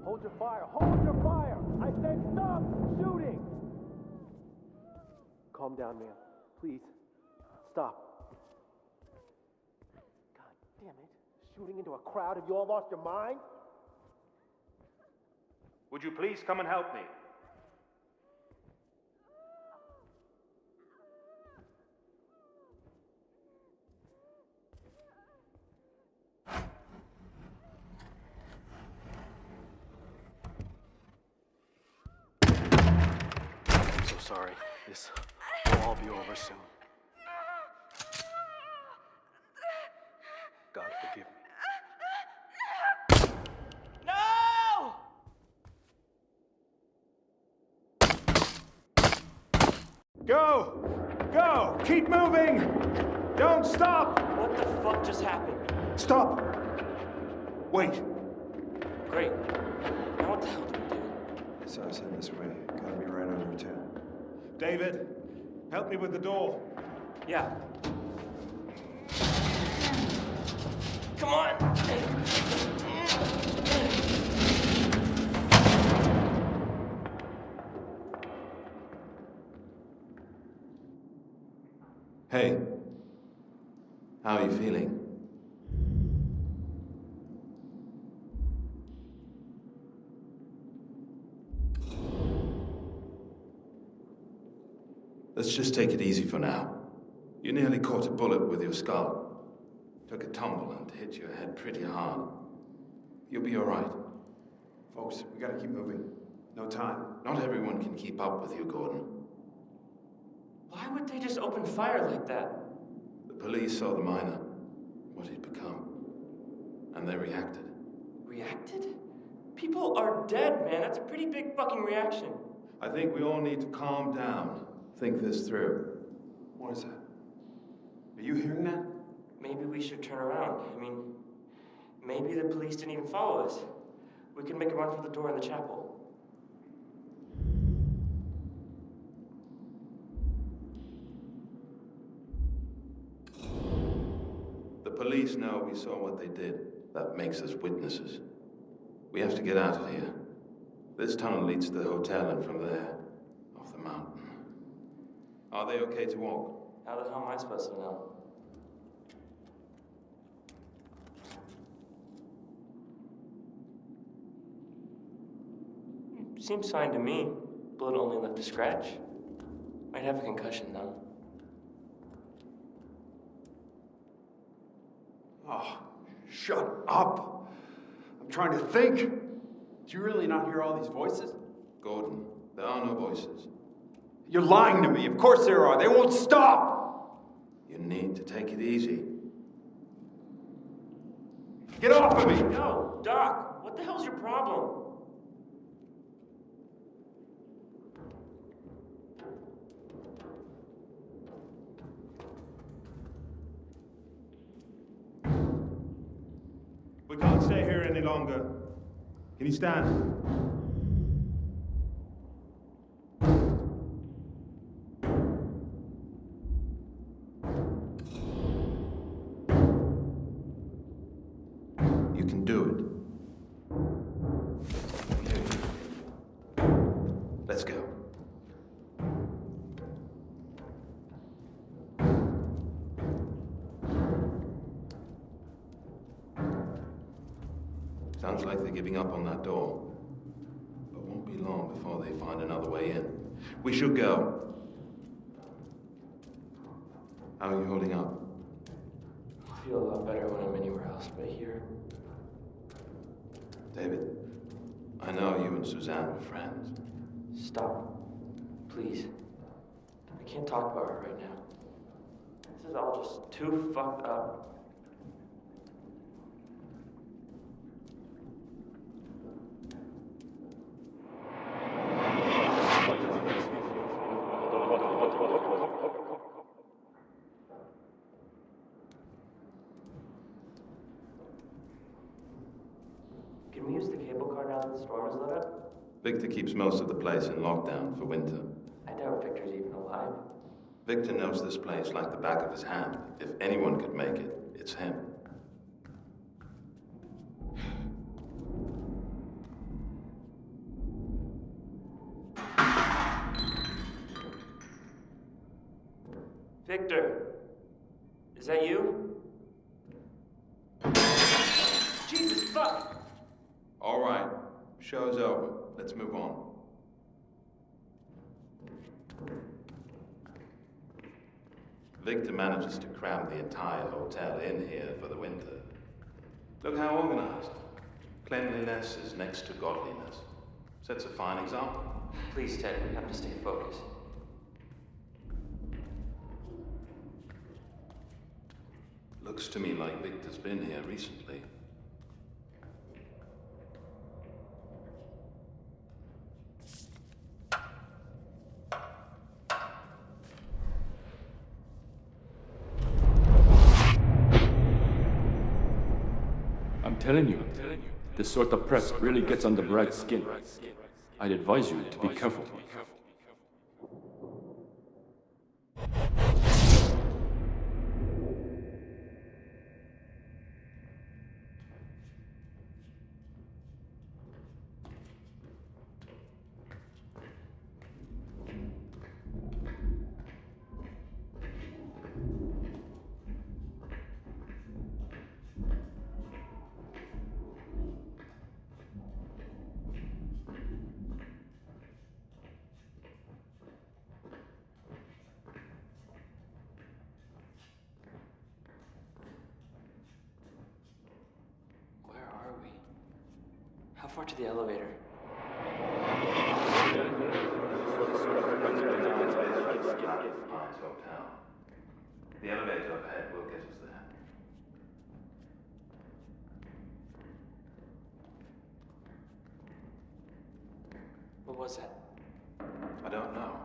Hold your fire! Hold your fire! I said stop shooting! Calm down, man. Please. Stop. God damn it. Shooting into a crowd? Have you all lost your mind? Would you please come and help me? I'm so sorry. This will all be over soon. God forgive me. No! Go! Go! Keep moving! Don't stop! What the fuck just happened? Stop! Wait. Great. Now what the hell do we do? So I was heading this way. Gotta be right under it, too. David, help me with the door. Yeah. Come on! Hey. How are you feeling? Let's just take it easy for now. You nearly caught a bullet with your skull. Took a tumble and hit your head pretty hard. You'll be all right. Folks, we gotta keep moving. No time. Not everyone can keep up with you, Gordon. Why would they just open fire like that? The police saw the miner, what he'd become, and they reacted. Reacted? People are dead, man. That's a pretty big fucking reaction. I think we all need to calm down. Think this through. What is that? Are you hearing that? Maybe we should turn around. I mean, maybe the police didn't even follow us. We can make a run for the door in the chapel. The police know we saw what they did. That makes us witnesses. We have to get out of here. This tunnel leads to the hotel, and from there, off the mountain. Are they okay to walk? How the hell am I supposed to know? Seems fine to me. Bullet only left a scratch. Might have a concussion, though. Oh, shut up. I'm trying to think. Do you really not hear all these voices? Gordon, there are no voices. You're lying to me. Of course there are. They won't stop. You need to take it easy. Get off of me. No, Doc. What the hell's your problem? We can't stay here any longer. Can you stand? You can do it. Let's go. Sounds like they're giving up on that door. But won't be long before they find another way in. We should go. How are you holding up? I feel a lot better when I'm anywhere else but here. David, I know you and Suzanne were friends. Stop. Please. I can't talk about her right now. This is all just too fucked up. Can we use the cable car now that the storm is lit up? Victor keeps most of the place in lockdown for winter. I doubt Victor's even alive. Victor knows this place like the back of his hand. If anyone could make it, it's him. Victor, is that you? Jesus fuck! All right, show's over. Let's move on. Victor manages to cram the entire hotel in here for the winter. Look how organized. Cleanliness is next to godliness. Sets a fine example. Please, Ted, we have to stay focused. Looks to me like Victor's been here recently. I'm telling you, this sort of press really gets under Brad's skin. I'd advise you to be careful. far to the elevator? The elevator ahead will get us there. What was that? I don't know.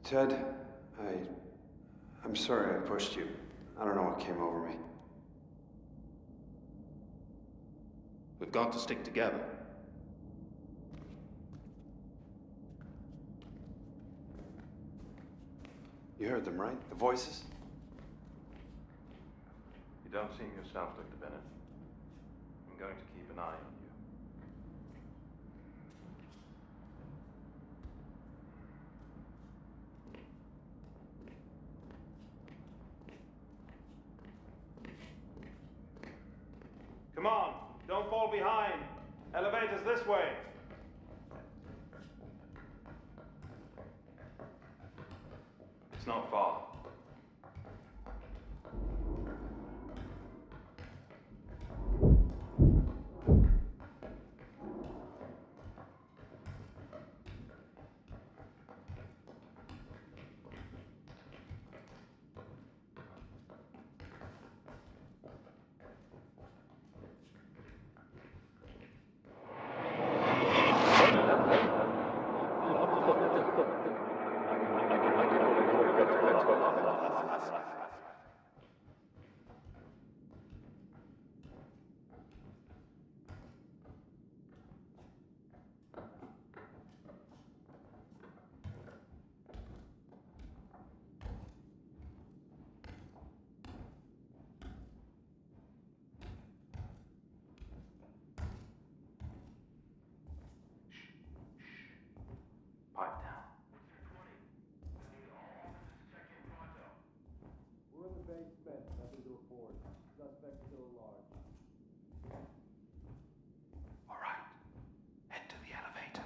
Ted, I'm sorry I pushed you. I don't know what came over me. We've got to stick together. You heard them, right? The voices? You don't seem yourself, Dr. Bennett. I'm going to keep an eye on you. Come on, don't fall behind. Elevator's this way. It's not far. Pipe down. We're in the basement. Nothing to report. Suspect still at large. All right. Head to the elevator.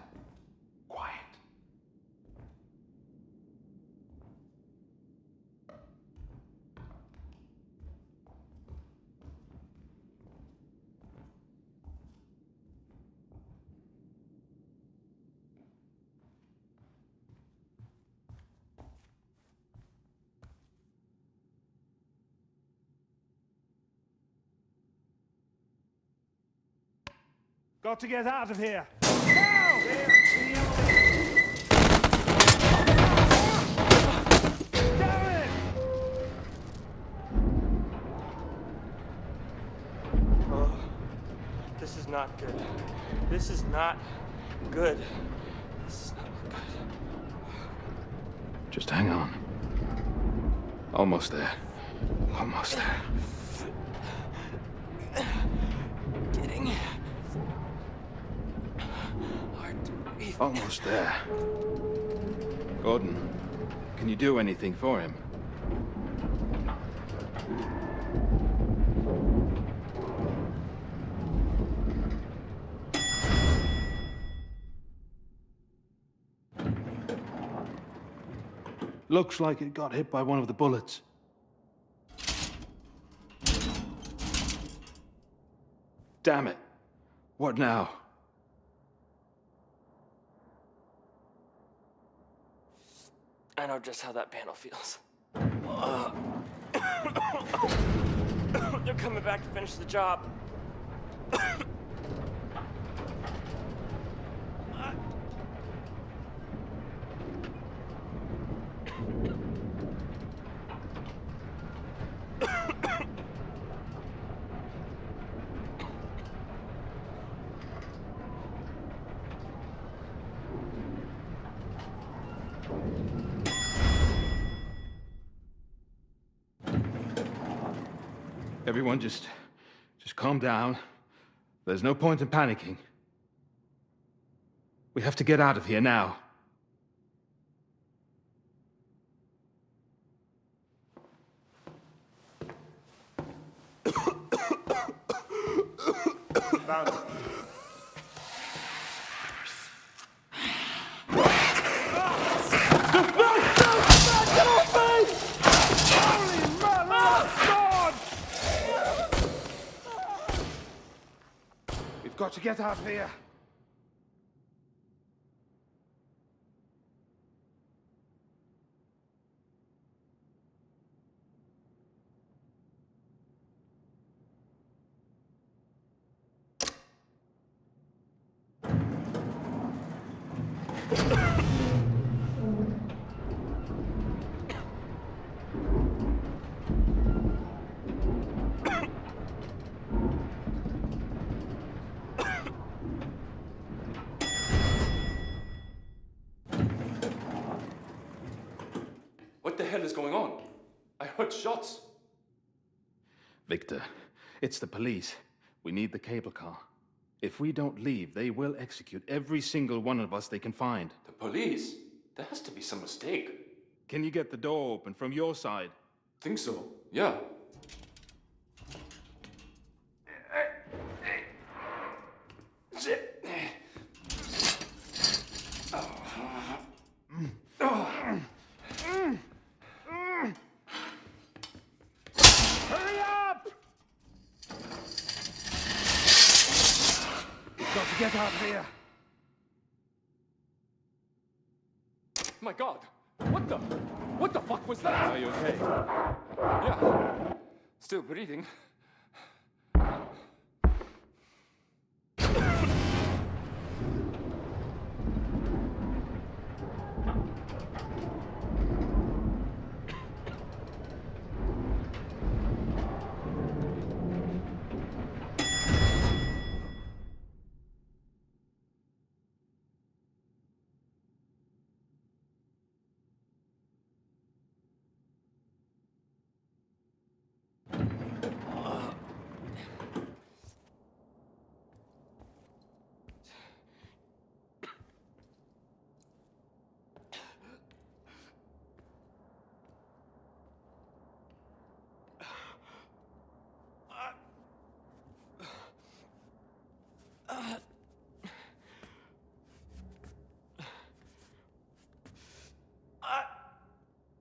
Quiet. Got to get out of here. Oh, this is not good. This is not good. This is not good. Just hang on. Almost there. Almost there. Getting hard to breathe. Almost there. Gordon, can you do anything for him? Looks like it got hit by one of the bullets. Damn it. What now? I know just how that panel feels. They're coming back to finish the job. Everyone just calm down. There's no point in panicking. We have to get out of here now. Found it. We've got to get out of here. What the hell is going on? I heard shots. Victor, it's the police. We need the cable car. If we don't leave, they will execute every single one of us they can find. The police? There has to be some mistake. Can you get the door open from your side? Think so, yeah. Shit. Hurry up! We've got to get out of here. My God! What the fuck was that? Are you okay? Yeah. Still breathing.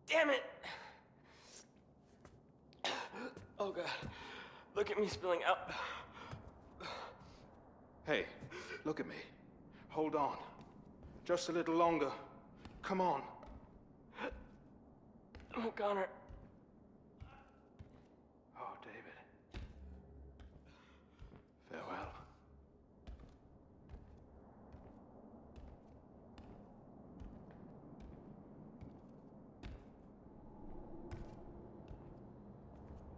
Damn it! Oh God, look at me spilling out. Hey, look at me. Hold on. Just a little longer. Come on. Oh, Connor. Oh, David. Farewell.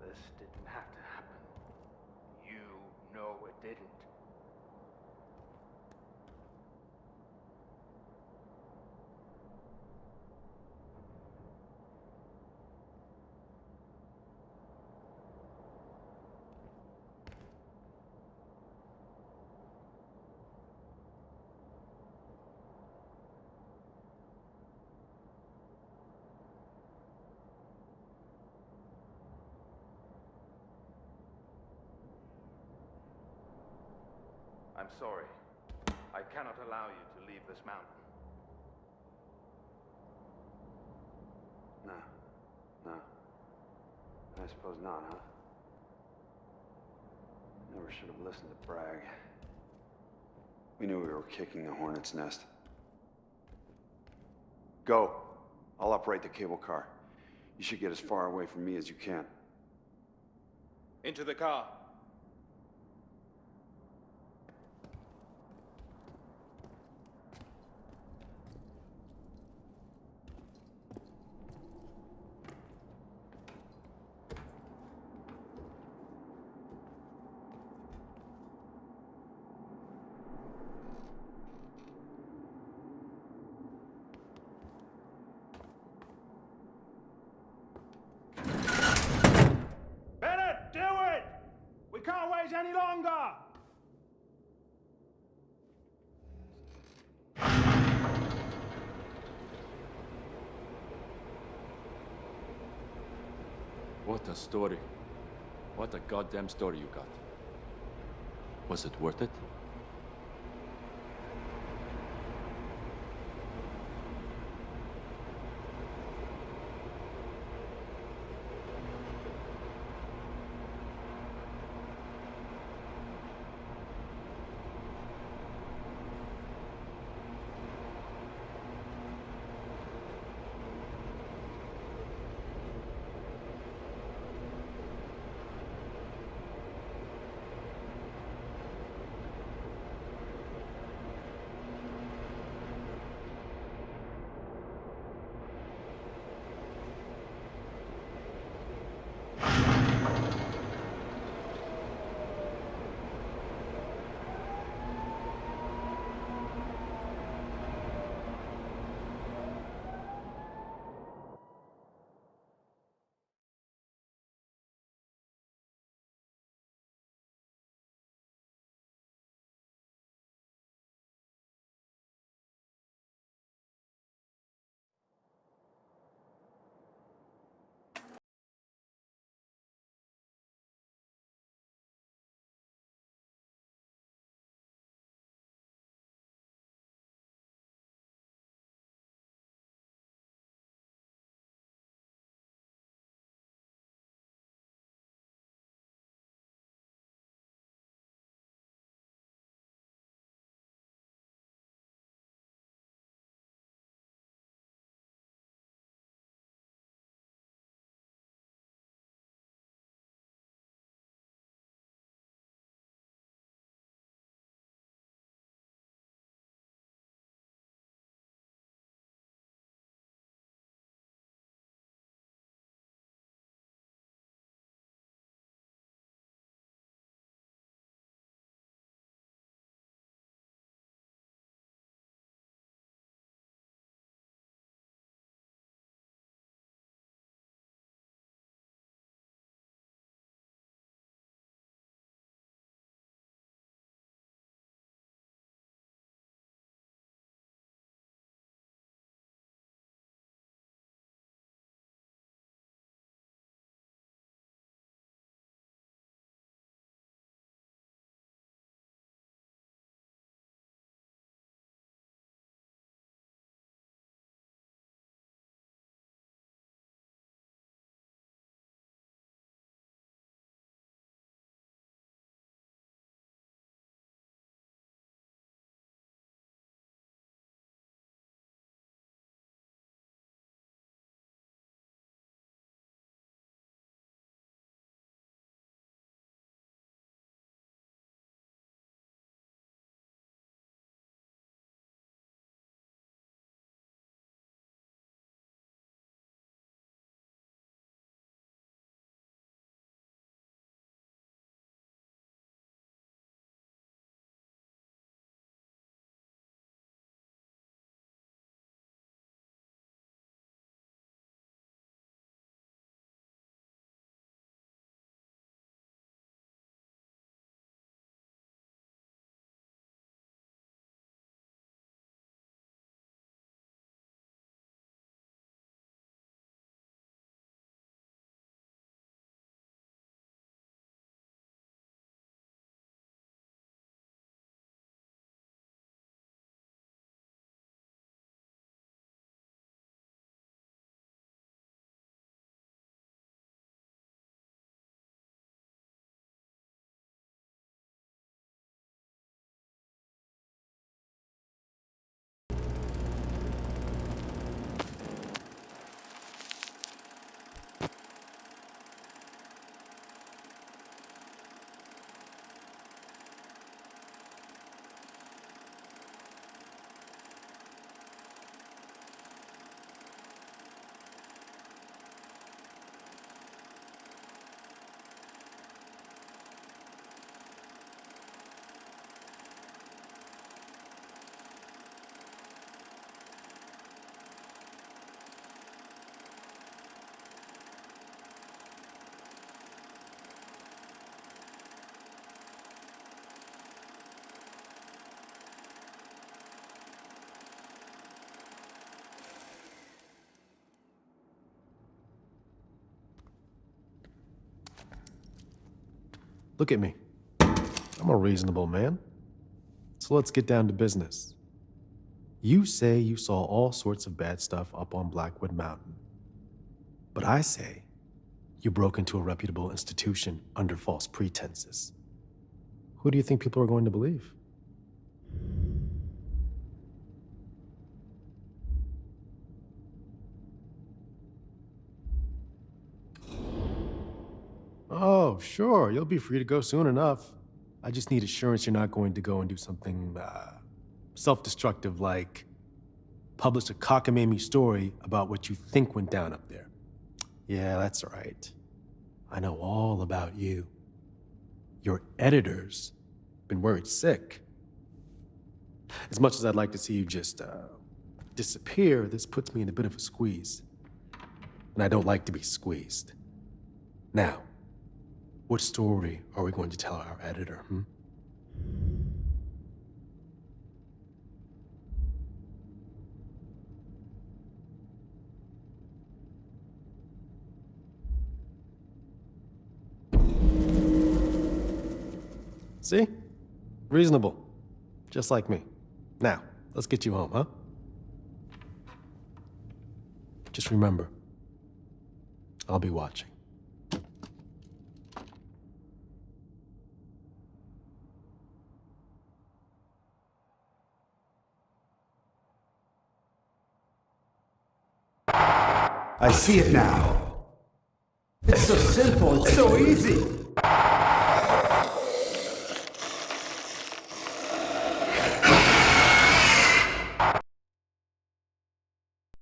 This didn't have to happen. You know it didn't. I'm sorry. I cannot allow you to leave this mountain. No. I suppose not, huh? Never should have listened to Bragg. We knew we were kicking the hornet's nest. Go. I'll operate the cable car. You should get as far away from me as you can. Into the car. Any longer! What a story. What a goddamn story you got. Was it worth it? Look at me. I'm a reasonable man. So let's get down to business. You say you saw all sorts of bad stuff up on Blackwood Mountain. But I say you broke into a reputable institution under false pretenses. Who do you think people are going to believe? Oh, sure. You'll be free to go soon enough. I just need assurance you're not going to go and do something self-destructive like publish a cockamamie story about what you think went down up there. Yeah, that's right. I know all about you. Your editor's been worried sick. As much as I'd like to see you just disappear, this puts me in a bit of a squeeze. And I don't like to be squeezed. Now, what story are we going to tell our editor, See? Reasonable. Just like me. Now, let's get you home, huh? Just remember, I'll be watching. I see it now. It's so simple, it's so easy.